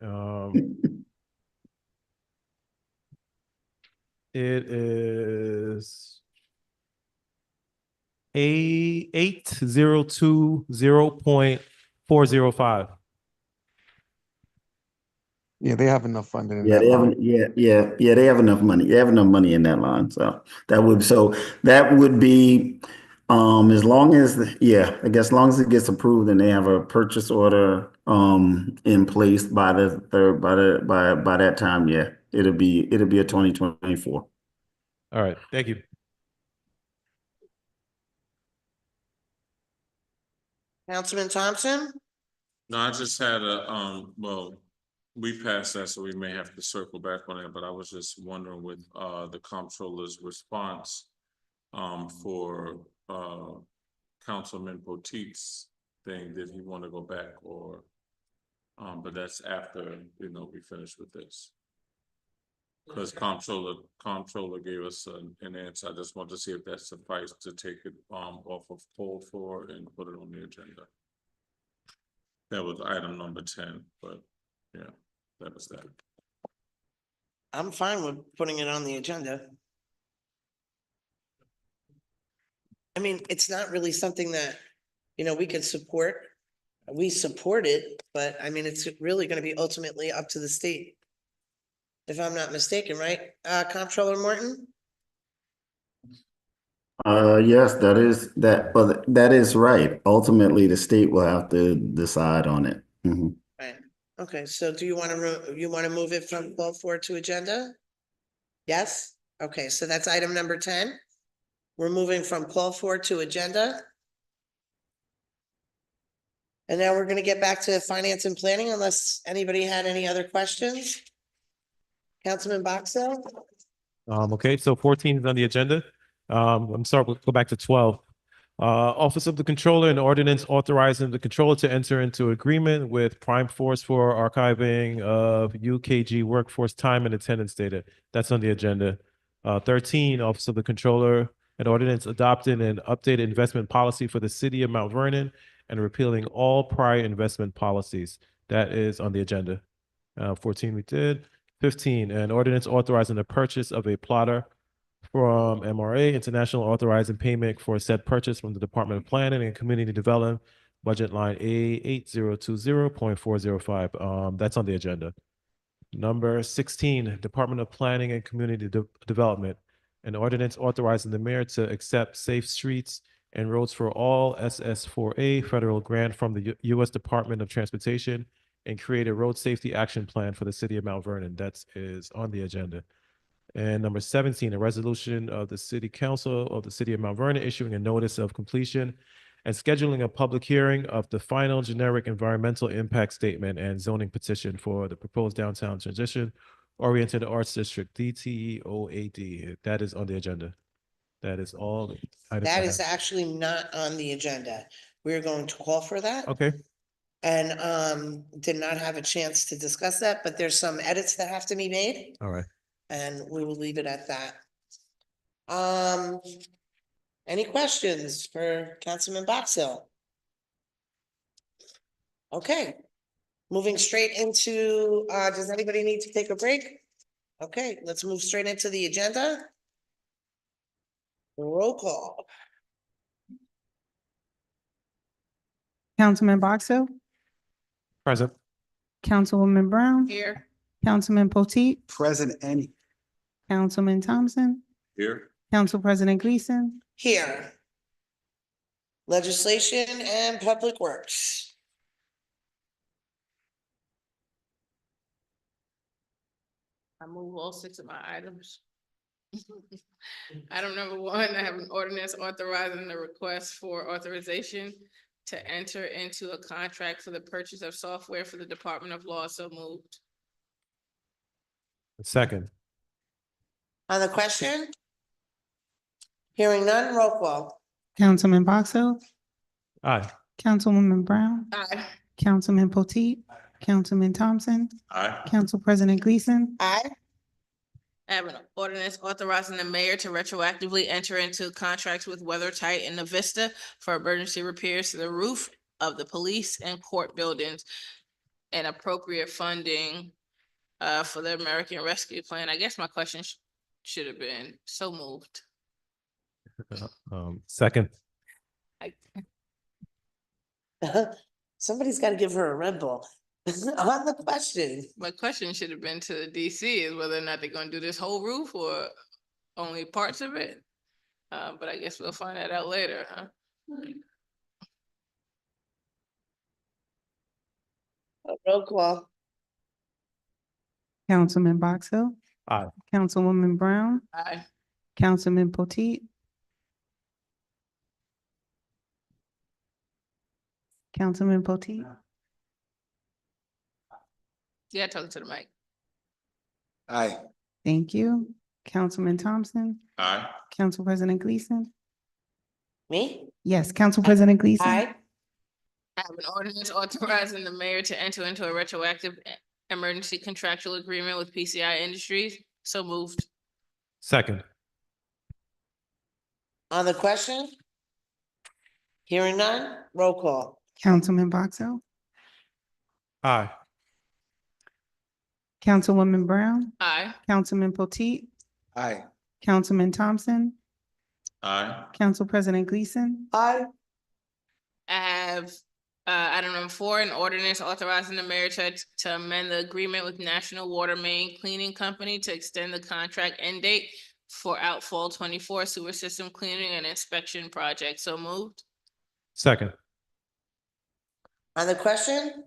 It is 8020.405. Yeah, they have enough funding in Yeah, that they line. have, they have enough money. They have enough money in that line. So that would be, as long as, I guess as long as it gets approved and they have a purchase order, in place by by that time, it'll be a 2024. All right, thank you. Councilman Thompson? No, I just had well, we passed that, so we may have to circle back on it, but I was just wondering with the comptroller's response for Councilman Potteet's thing, did he want to go back or but that's after, we finish with this. Because comptroller gave us an answer. I just want to see if that sufficed to take it off of hold for and put it on the agenda. That was item number 10, but yeah, that was that. I'm fine with putting it on the agenda. I mean, it's not really something that, we could support. We support it, but I mean, it's really going to be ultimately up to the state. If I'm not mistaken, right? Comptroller Morton? Yes, that is right. Ultimately, the state will have to decide on it. Mhm. Right. Okay, so do you want to move it from 12-4 to agenda? Yes? Okay, so that's item number 10. We're moving from 12-4 to agenda. And now we're gonna get back to finance and planning unless anybody had any other questions. Councilman Boxell? Okay, so 14 is on the agenda. I'm sorry, we'll go back to 12. Office of the Controller, an ordinance authorizing the controller to enter into agreement with Prime Force for archiving of UKG workforce time and attendance data. That's on the agenda. 13, Office of the Controller, an ordinance adopting an updated investment policy for the city of Mount Vernon and repealing all prior investment policies. That is on the agenda. 14 we did. 15, an ordinance authorizing the purchase of a plotter from MRA International, authorizing payment for said purchase from the Department of Planning and Community Development, budget line A8020.405. That's on the agenda. Number 16, Department of Planning and Community Development, an ordinance authorizing the mayor to accept Safe Streets and Roads for All SS4A federal grant from the U.S. Department of Transportation and create a road safety action plan for the city of Mount Vernon. That is on the agenda. And number 17, a resolution of the City Council of the City of Mount Vernon issuing a notice of completion and scheduling a public hearing of the final generic environmental impact statement and zoning petition for the proposed downtown transition oriented arts district, DTEOAD. That is on the agenda. That is all. the items I That is have. actually not on the agenda. We're going to call for that. Okay, And did not have a chance to discuss that, but there's some edits that have to be made, all right. and we will leave it at that. Any questions for Councilman Box Hill? Okay, moving straight into, does anybody need to take a break? Okay, let's move straight into the agenda. Roll call. Councilman Box Hill, Present. Councilwoman Brown, Here. Councilman Potteet, Present any, Councilman Thompson, Here. Council President Gleason, Here. Legislation and Public Works. I move all 6 of my items. Item number 1, I have an ordinance authorizing the request for authorization to enter into a contract for the purchase of software for the Department of Law. So moved. Second. On the question? Hearing none, roll call. Councilman Box Hill, Aye. Councilwoman Brown, Aye. Councilman Potteet, Councilman Thompson, Aye. Council President Gleason, Aye. I have an ordinance authorizing the mayor to retroactively enter into contracts with WeatherTight and Navista for emergency repairs to the roof of the police and court buildings and appropriate funding for the American Rescue Plan. I guess my question should have been so moved. Second. Somebody's gotta give her a Red Bull. On the question, My question should have been to the DC is whether or not they're gonna do this whole roof or only parts of it. But I guess we'll find that out later, huh? roll call. Councilman Box Hill, Aye. Councilwoman Brown, Aye. Councilman Potteet, Councilman Potteet, Yeah, talking to the mic. aye, thank you. Councilman Thompson, Aye. Council President Gleason, Me? yes, Council President Gleason. Aye. I have an ordinance authorizing the mayor to enter into a retroactive emergency contractual agreement with PCI Industries. So moved. Second. On the question? Hearing none, roll call. Councilman Box Hill, Aye. Councilwoman Brown, Aye. Councilman Potteet, aye, Councilman Thompson, Aye. Council President Gleason, Aye. I have item number 4, an ordinance authorizing the mayor to amend the agreement with National Water Main Cleaning Company to extend the contract end date for outfall 24 sewer system cleaning and inspection project. So moved. Second. On the question?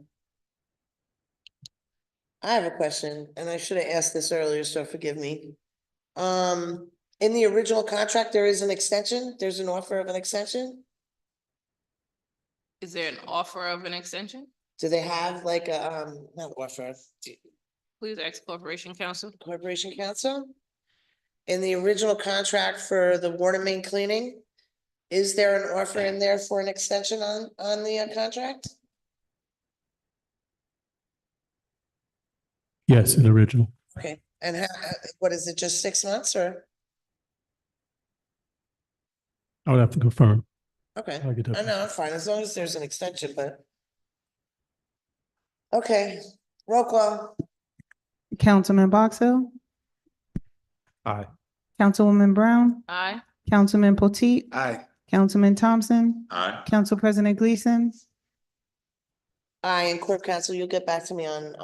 I have a question, and I should have asked this earlier, so forgive me. In the original contract, there is an extension? There's an offer of an extension? Is there an offer of an extension? Do they have like a, not offer, Please ask Corporation Counsel. Corporation Council? In the original contract for the water main cleaning, is there an offer in there for an extension on the contract? Yes, in original. Okay, and what is it, just 6 months or? I would have to confirm. Okay, I'll get that I know, I'm fine, as long as there's an extension, but. Okay, roll call. Councilman Box Hill, Aye. Councilwoman Brown, Aye. Councilman Potteet, Aye. Councilman Thompson, Aye. Council President Gleason, Aye, and Court Counsel, you'll get back to me on,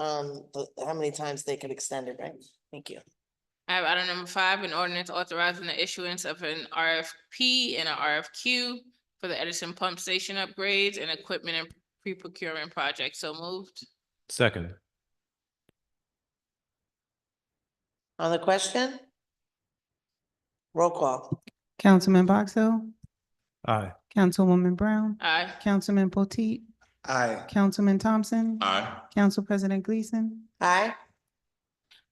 how many times they could extend it, right? Thank you. I have item number 5, an ordinance authorizing the issuance of an RFP and an RFQ for the Edison Pump Station upgrades and equipment and pre-procurement project. So moved. Second. On the question? Roll call. Councilman Box Hill, Aye. Councilwoman Brown, Aye. Councilman Potteet, Aye. Councilman Thompson, Aye. Council President Gleason, Aye.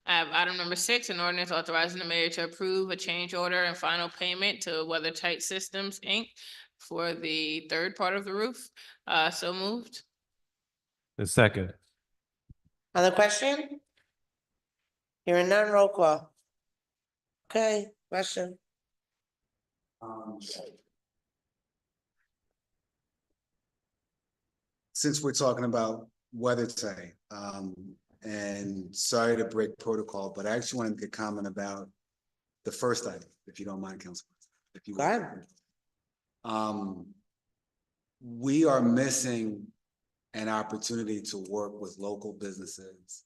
I have item number 6, an ordinance authorizing the mayor to approve a change order and final payment to WeatherTight Systems, Inc. for the third part of the roof. So moved. The second. On the question? Hearing none, roll call. Okay, question. Since we're talking about weather today, and sorry to break protocol, but I actually wanted to get comment about the first item, if you don't mind, Council. If you Go ahead. We are missing an opportunity to work with local businesses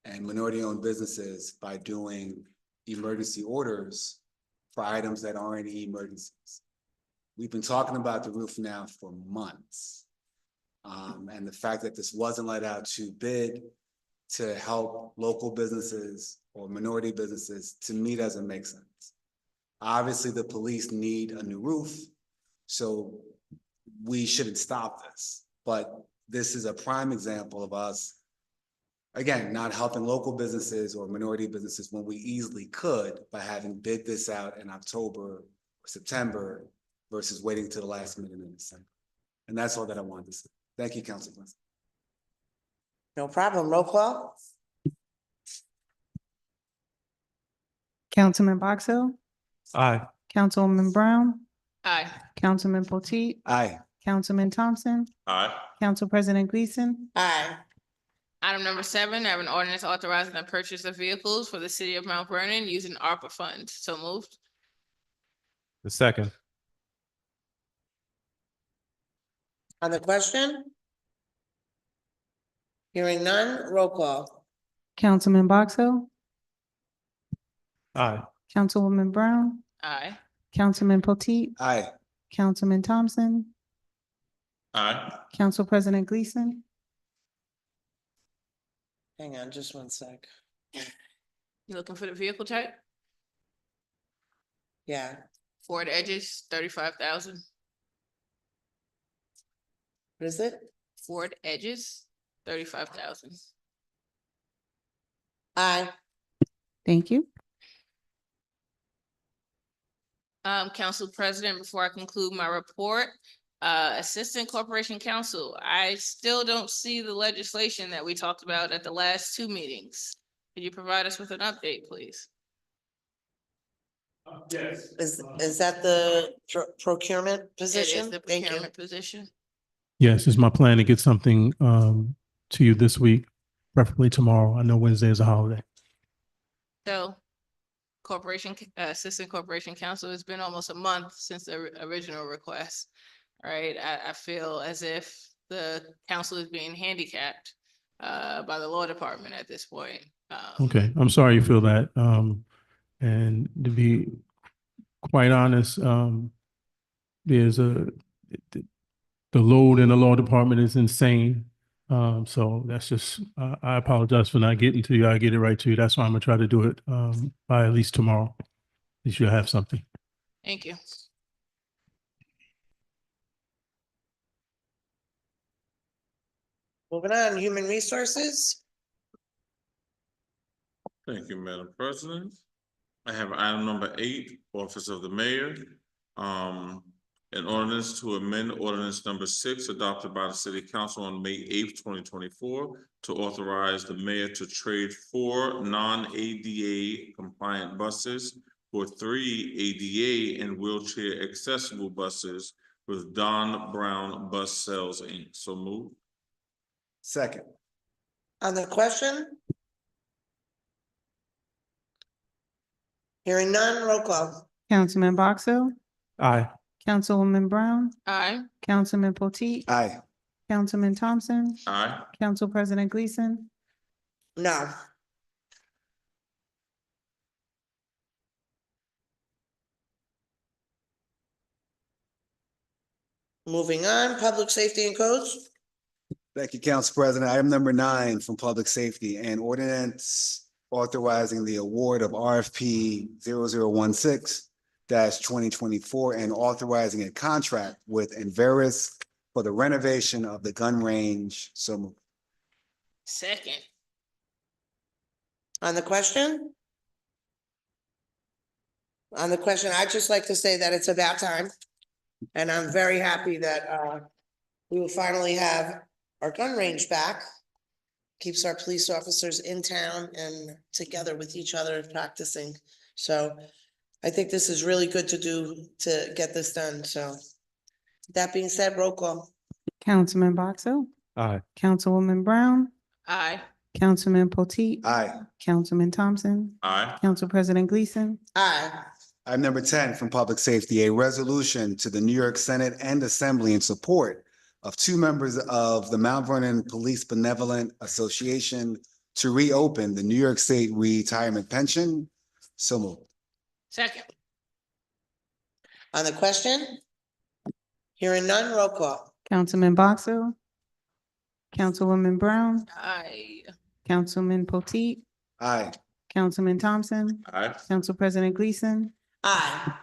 and minority-owned businesses by doing emergency orders for items that aren't emergencies. We've been talking about the roof now for months. And the fact that this wasn't let out to bid to help local businesses or minority businesses, to me, doesn't make sense. Obviously, the police need a new roof, so we shouldn't stop this. But this is a prime example of us, again, not helping local businesses or minority businesses when we easily could by having bid this out in October or September versus waiting to the last minute in December. And that's all that I wanted to say. Thank you, Council President. No problem, roll call. Councilman Box Hill, Aye. Councilwoman Brown, Aye. Councilman Potteet, Aye. Councilman Thompson, Aye. Council President Gleason, Aye. Item number 7, I have an ordinance authorizing the purchase of vehicles for the city of Mount Vernon using ARPA funds. So moved. The second. On the question? Hearing none, roll call. Councilman Box Hill, Aye. Councilwoman Brown, Aye. Councilman Potteet, Aye. Councilman Thompson, Aye. Council President Gleason, Hang on, just one sec. You looking for the vehicle type? Yeah, Ford Edges, 35,000. what is it? Ford Edges, 35,000. Aye. thank you. Council President, before I conclude my report, Assistant Corporation Counsel, I still don't see the legislation that we talked about at the last 2 meetings. Could you provide us with an update, please? Yes. Is that the procurement It position? is the Thank you. procurement position. Yes, it's my plan to get something to you this week, preferably tomorrow. I know Wednesday is a holiday. So Assistant Corporation Counsel, it's been almost a month since the original request, right? I feel as if the council is being handicapped by the law department at this point. Okay, I'm sorry you feel that. And to be quite honest, there's the load in the law department is insane. So that's just, I apologize for not getting to you. I'll get it right to you. That's why I'm gonna try to do it by at least tomorrow. At least you'll have something. Thank you. Moving on, human resources. Thank you, Madam President. I have item number 8, Office of the Mayor. An ordinance to amend ordinance number 6 adopted by the City Council on May 8th, 2024 to authorize the mayor to trade 4 non-ADA compliant buses for 3 ADA and wheelchair accessible buses with Don Brown Bus Sales, Inc. So move. Second. On the question? Hearing none, roll call. Councilman Box Hill, Aye. Councilwoman Brown, Aye. Councilman Potteet, Aye. Councilman Thompson, Aye. Council President Gleason, No. Moving on, public safety and codes. Thank you, Council President. Item number 9 from Public Safety and Ordinance authorizing the award of RFP 0016-2024 and authorizing a contract with Enverus for the renovation of the gun range. So moved. Second. On the question? On the question, I'd just like to say that it's about time. And I'm very happy that we will finally have our gun range back. Keeps our police officers in town and together with each other practicing. So I think this is really good to do to get this done. So that being said, roll call. Councilman Box Hill, Aye. Councilwoman Brown, Aye. Councilman Potteet, Aye. Councilman Thompson, Aye. Council President Gleason, Aye. Item number 10 from Public Safety, a resolution to the New York Senate and Assembly in support of 2 members of the Mount Vernon Police Benevolent Association to reopen the New York State Retirement Pension. So moved. Second. On the question? Hearing none, roll call. Councilman Box Hill, Councilwoman Brown, Aye. Councilman Potteet, Aye. Councilman Thompson, Aye. Council President Gleason, Aye.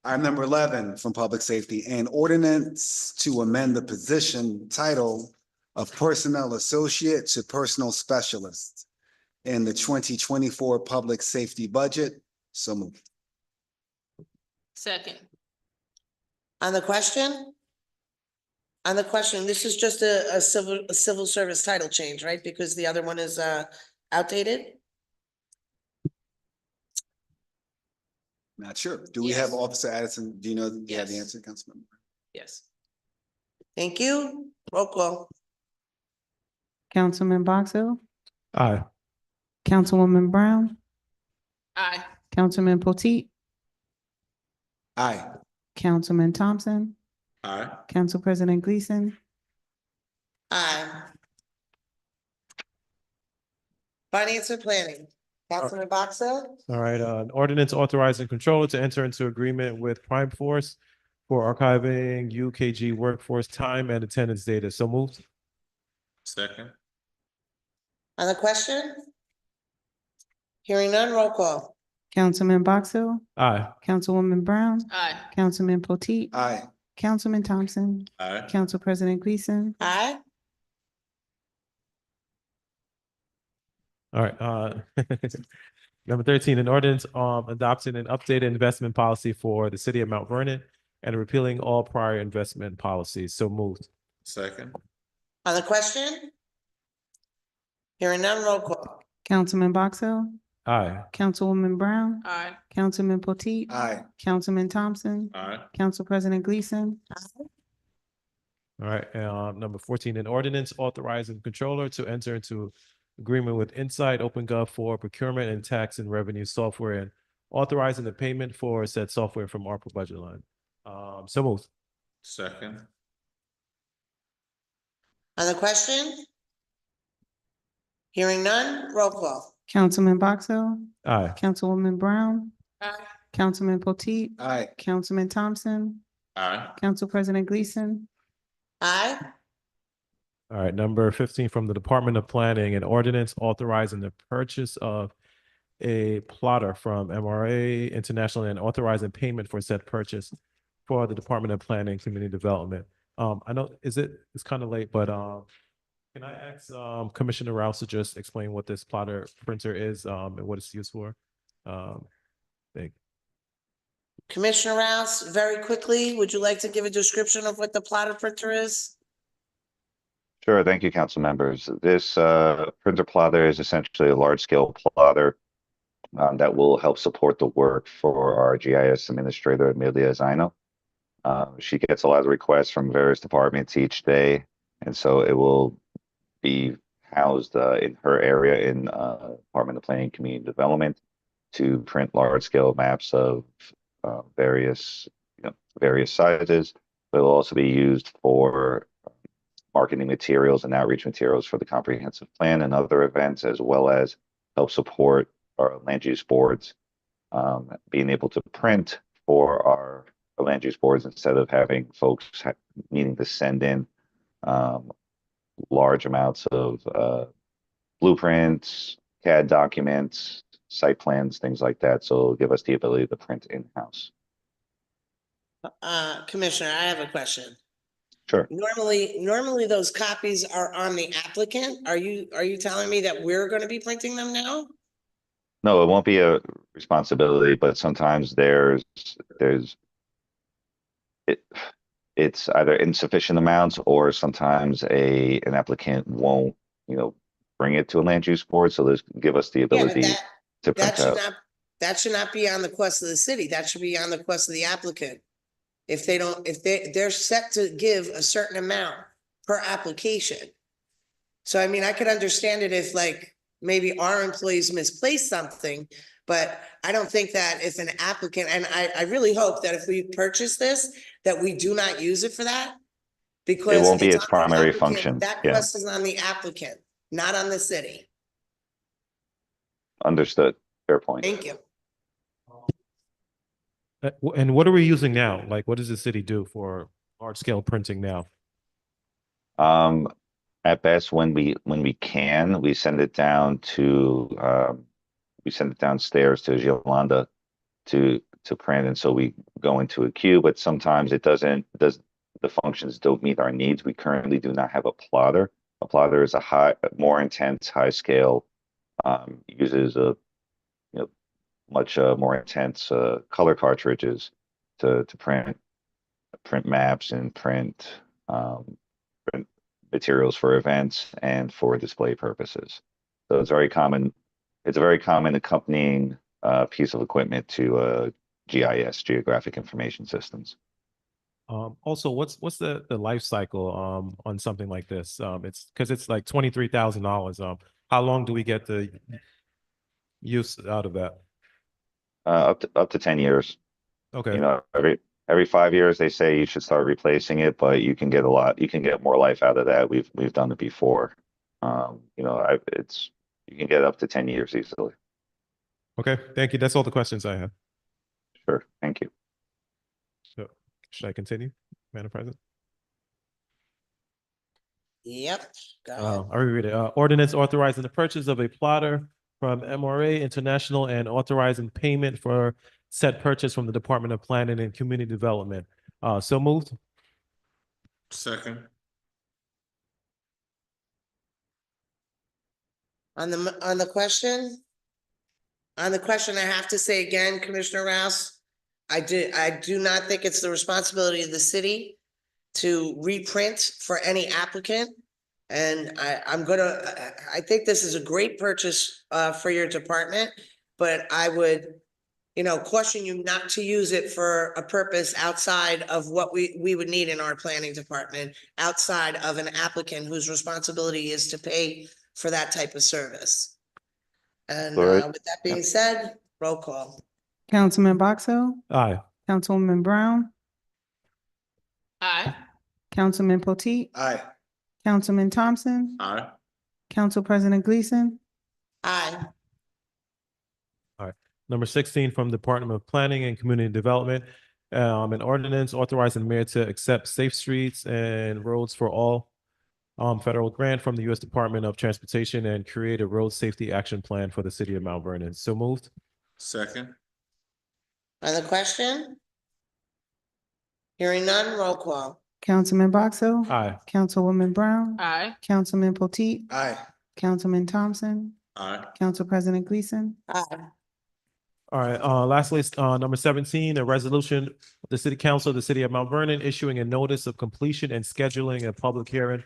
Item number 11 from Public Safety, an ordinance to amend the position title of Personnel Associate to Personnel Specialist in the 2024 Public Safety Budget. So moved. Second. On the question? On the question, this is just a civil service title change, right? Because the other one is outdated? Not sure. Do we have Officer Addison? Do you know, do you have the Yes. answer, Councilmember? Yes. Thank you. Roll call. Councilman Box Hill, Aye. Councilwoman Brown, Aye. Councilman Potteet, Aye. Councilman Thompson, Aye. Council President Gleason, Aye. Finance and planning. Councilman Box Hill? All right, an ordinance authorizing controller to enter into agreement with Prime Force for archiving UKG workforce time and attendance data. So moved. Second. On the question? Hearing none, roll call. Councilman Box Hill, Aye. Councilwoman Brown, Aye. Councilman Potteet, Aye. Councilman Thompson, Aye. Council President Gleason, Aye. All right, number 13, an ordinance adopting an updated investment policy for the city of Mount Vernon and repealing all prior investment policies. So moved. Second. On the question? Hearing none, roll call. Councilman Box Hill, Aye. Councilwoman Brown, Aye. Councilman Potteet, Aye. Councilman Thompson, Aye. Council President Gleason, All right, number 14, an ordinance authorizing the controller to enter into agreement with Insight OpenGov for procurement and tax and revenue software and authorizing the payment for said software from ARPA budget line. So moved. Second. On the question? Hearing none, roll call. Councilman Box Hill, Aye. Councilwoman Brown, Aye. Councilman Potteet, Aye. Councilman Thompson, Aye. Council President Gleason, Aye. All right, number 15 from the Department of Planning, an ordinance authorizing the purchase of a plotter from MRA International and authorizing payment for said purchase for the Department of Planning and Community Development. I know, it's kind of late, but can I ask Commissioner Rouse to just explain what this plotter printer is and what it's used for? Thank Commissioner Rouse, very quickly, would you like to give a description of what the plotter printer is? Sure, thank you, council members. This printer plotter is essentially a large-scale plotter that will help support the work for our GIS administrator, Amelia Zaino. She gets a lot of requests from various departments each day, and so it will be housed in her area in Department of Planning and Community Development. to print large scale maps of various sizes. But it will also be used for marketing materials and outreach materials for the comprehensive plan and other events, as well as help support our land use boards, being able to print for our land use boards instead of having folks needing to send in large amounts of blueprints, CAD documents, site plans, things like that. So it'll give us the ability to print in-house. Commissioner, I have a question. Sure. Normally those copies are on the applicant. Are you telling me that we're gonna be printing them now? No, it won't be a responsibility, but sometimes it's either insufficient amounts, or sometimes an applicant won't, bring it to a land use board. So there's give us the Yeah, but ability to print out. that should not be on the quest of the city. That should be on the quest of the applicant. If they're set to give a certain amount per application. So I mean, I could understand it if like maybe our employees misplaced something, but I don't think that if an applicant, and I really hope that if we purchase this, that we do not use it for that. Because It won't be it's its on the primary applicant. function. That Yeah, quest is on the applicant, not on the city. understood. Fair point. Thank you. And what are we using now? Like, what does the city do for large scale printing now? At best, when we can, we send it down to we send it downstairs to Yolanda to print, and so we go into a queue. But sometimes the functions don't meet our needs. We currently do not have a plotter. A plotter is more intense, high scale, uses much more intense color cartridges to print maps and print materials for events and for display purposes. So it's very common. It's a very common accompanying piece of equipment to GIS, Geographic Information Systems. Also, what's the life cycle on something like this? It's because it's like $23,000. How long do we get the use out of that? Up to 10 years. Okay. Every 5 years they say you should start replacing it, but you can get more life out of that. We've done it before. You can get up to 10 years easily. Okay, thank you. That's all the questions I have. Sure, thank you. So, should I continue, Madam President? Yep. Go ahead. I'll reread it. Ordinance authorizing the purchase of a plotter from MRA International and authorizing payment for said purchase from the Department of Planning and Community Development. So moved. Second. On the question, I have to say again, Commissioner Rouse, I do not think it's the responsibility of the city to reprint for any applicant. And I think this is a great purchase for your department, but I would, caution you not to use it for a purpose outside of what we would need in our planning department, outside of an applicant whose responsibility is to pay for that type of service. And All right. with that being said, roll call. Councilman Boxell, Aye. Councilwoman Brown, Aye. Councilman Potteet, Aye. Councilman Thompson, Aye. Council President Gleason, Aye. Number 16 from Department of Planning and Community Development, an ordinance authorizing the mayor to accept safe streets and roads for all federal grant from the U.S. Department of Transportation and create a road safety action plan for the city of Mount Vernon. So moved. Second. On the question? Hearing none, roll call. Councilman Boxell, Aye. Councilwoman Brown, Aye. Councilman Potteet, Aye. Councilman Thompson, Aye. Council President Gleason, Aye. All right, lastly, number 17, a resolution of the City Council of the City of Mount Vernon issuing a notice of completion and scheduling a public hearing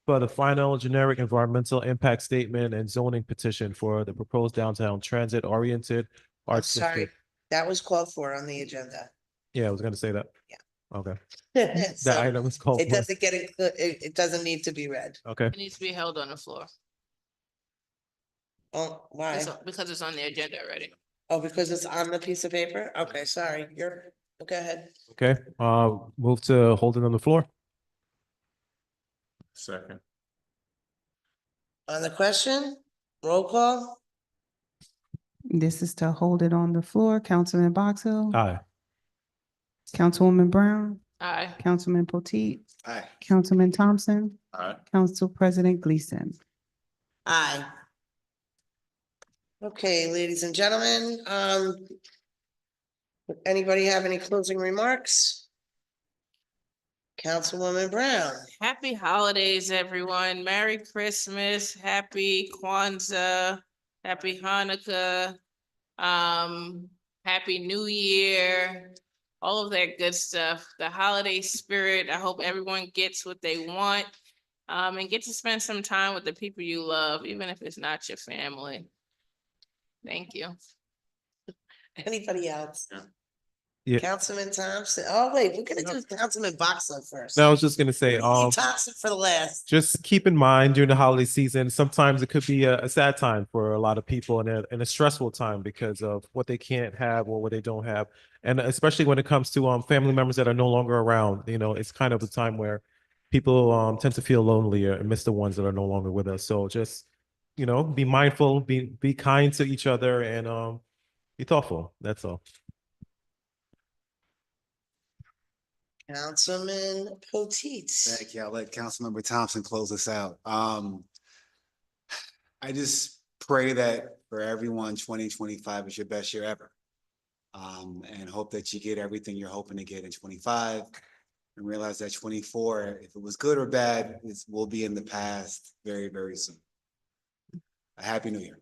for the final generic environmental impact statement and zoning petition for the proposed downtown transit-oriented arts Sorry, district. that was called for on the agenda. Yeah, I was gonna say that. Yeah. Okay, So that item is called it for. doesn't it doesn't need to be read. Okay, It needs to be held on the floor. Oh, why? Because it's on the agenda already. Oh, because it's on the piece of paper? Okay, sorry, go ahead. Okay, move to hold it on the floor. Second. On the question, roll call? This is to hold it on the floor. Councilman Box Hill. Aye. Councilwoman Brown. Aye. Councilman Potteet. Aye. Councilman Thompson. Aye. Council President Gleason. Aye. Okay, ladies and gentlemen, anybody have any closing remarks? Councilwoman Brown. Happy holidays, everyone. Merry Christmas, happy Kwanzaa, happy Hanukkah, happy New Year, all of that good stuff. The holiday spirit. I hope everyone gets what they want, and get to spend some time with the people you love, even if it's not your family. Thank you. Anybody else? Yeah. Councilman Thompson. Oh, wait, we're gonna do Councilman Boxler first. No, I was just gonna say, Leave Thompson for the last. just keep in mind during the holiday season, sometimes it could be a sad time for a lot of people and a stressful time because of what they can't have or what they don't have. And especially when it comes to family members that are no longer around, it's kind of a time where people tend to feel lonelier and miss the ones that are no longer with us. So just, be mindful, be kind to each other and be thoughtful. That's all. Councilman Potteet. Thank you. I'll let Councilmember Thompson close us out. I just pray that for everyone, 2025 is your best year ever. And hope that you get everything you're hoping to get in 25 and realize that 24, if it was good or bad, it will be in the past very, very soon. A happy New Year.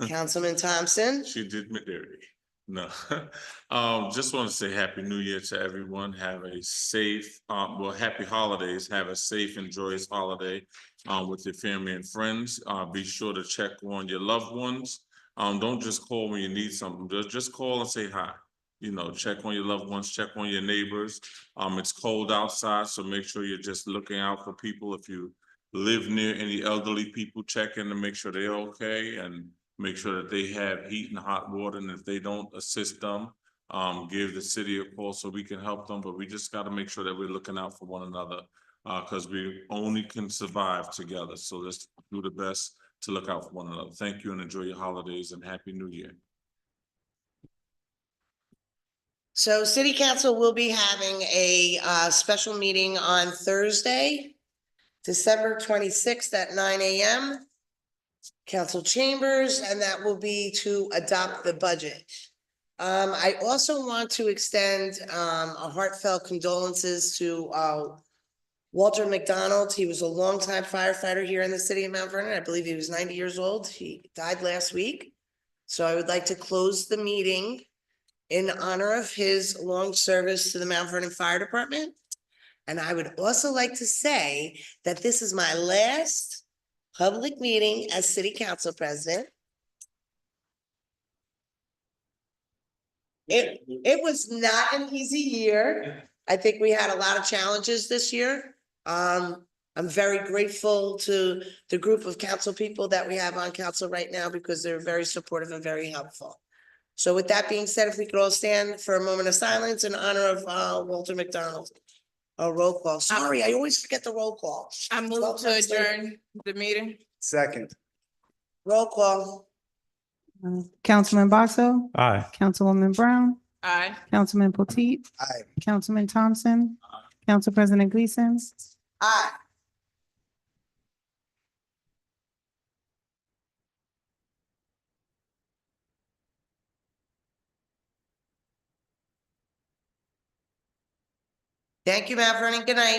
Councilman Thompson. She did me dirty. No, just want to say Happy New Year to everyone. Have a safe, happy holidays. Have a safe and joyous holiday with your family and friends. Be sure to check on your loved ones. Don't just call when you need something. Just call and say hi. Check on your loved ones, check on your neighbors. It's cold outside, so make sure you're just looking out for people. If you live near any elderly people, check in to make sure they're okay and make sure that they have heat and hot water. And if they don't, assist them, give the city a call so we can help them. But we just got to make sure that we're looking out for one another because we only can survive together. So let's do the best to look out for one another. Thank you and enjoy your holidays and Happy New Year. So City Council will be having a special meeting on Thursday, December 26th at 9 a.m. Council chambers, and that will be to adopt the budget. I also want to extend a heartfelt condolences to Walter McDonald. He was a longtime firefighter here in the city of Mount Vernon. I believe he was 90 years old. He died last week. So I would like to close the meeting in honor of his long service to the Mount Vernon Fire Department. And I would also like to say that this is my last public meeting as City Council President. It was not an easy year. I think we had a lot of challenges this year. I'm very grateful to the group of council people that we have on council right now because they're very supportive and very helpful. So with that being said, if we could all stand for a moment of silence in honor of Walter McDonald. A roll call. Sorry, I always forget the roll call. I move to adjourn the meeting. Second. Roll call. Councilman Box Hill. Aye. Councilwoman Brown. Aye. Councilman Potteet. Aye. Councilman Thompson. Council President Gleason. Aye. Thank you, Mount Vernon. Good night.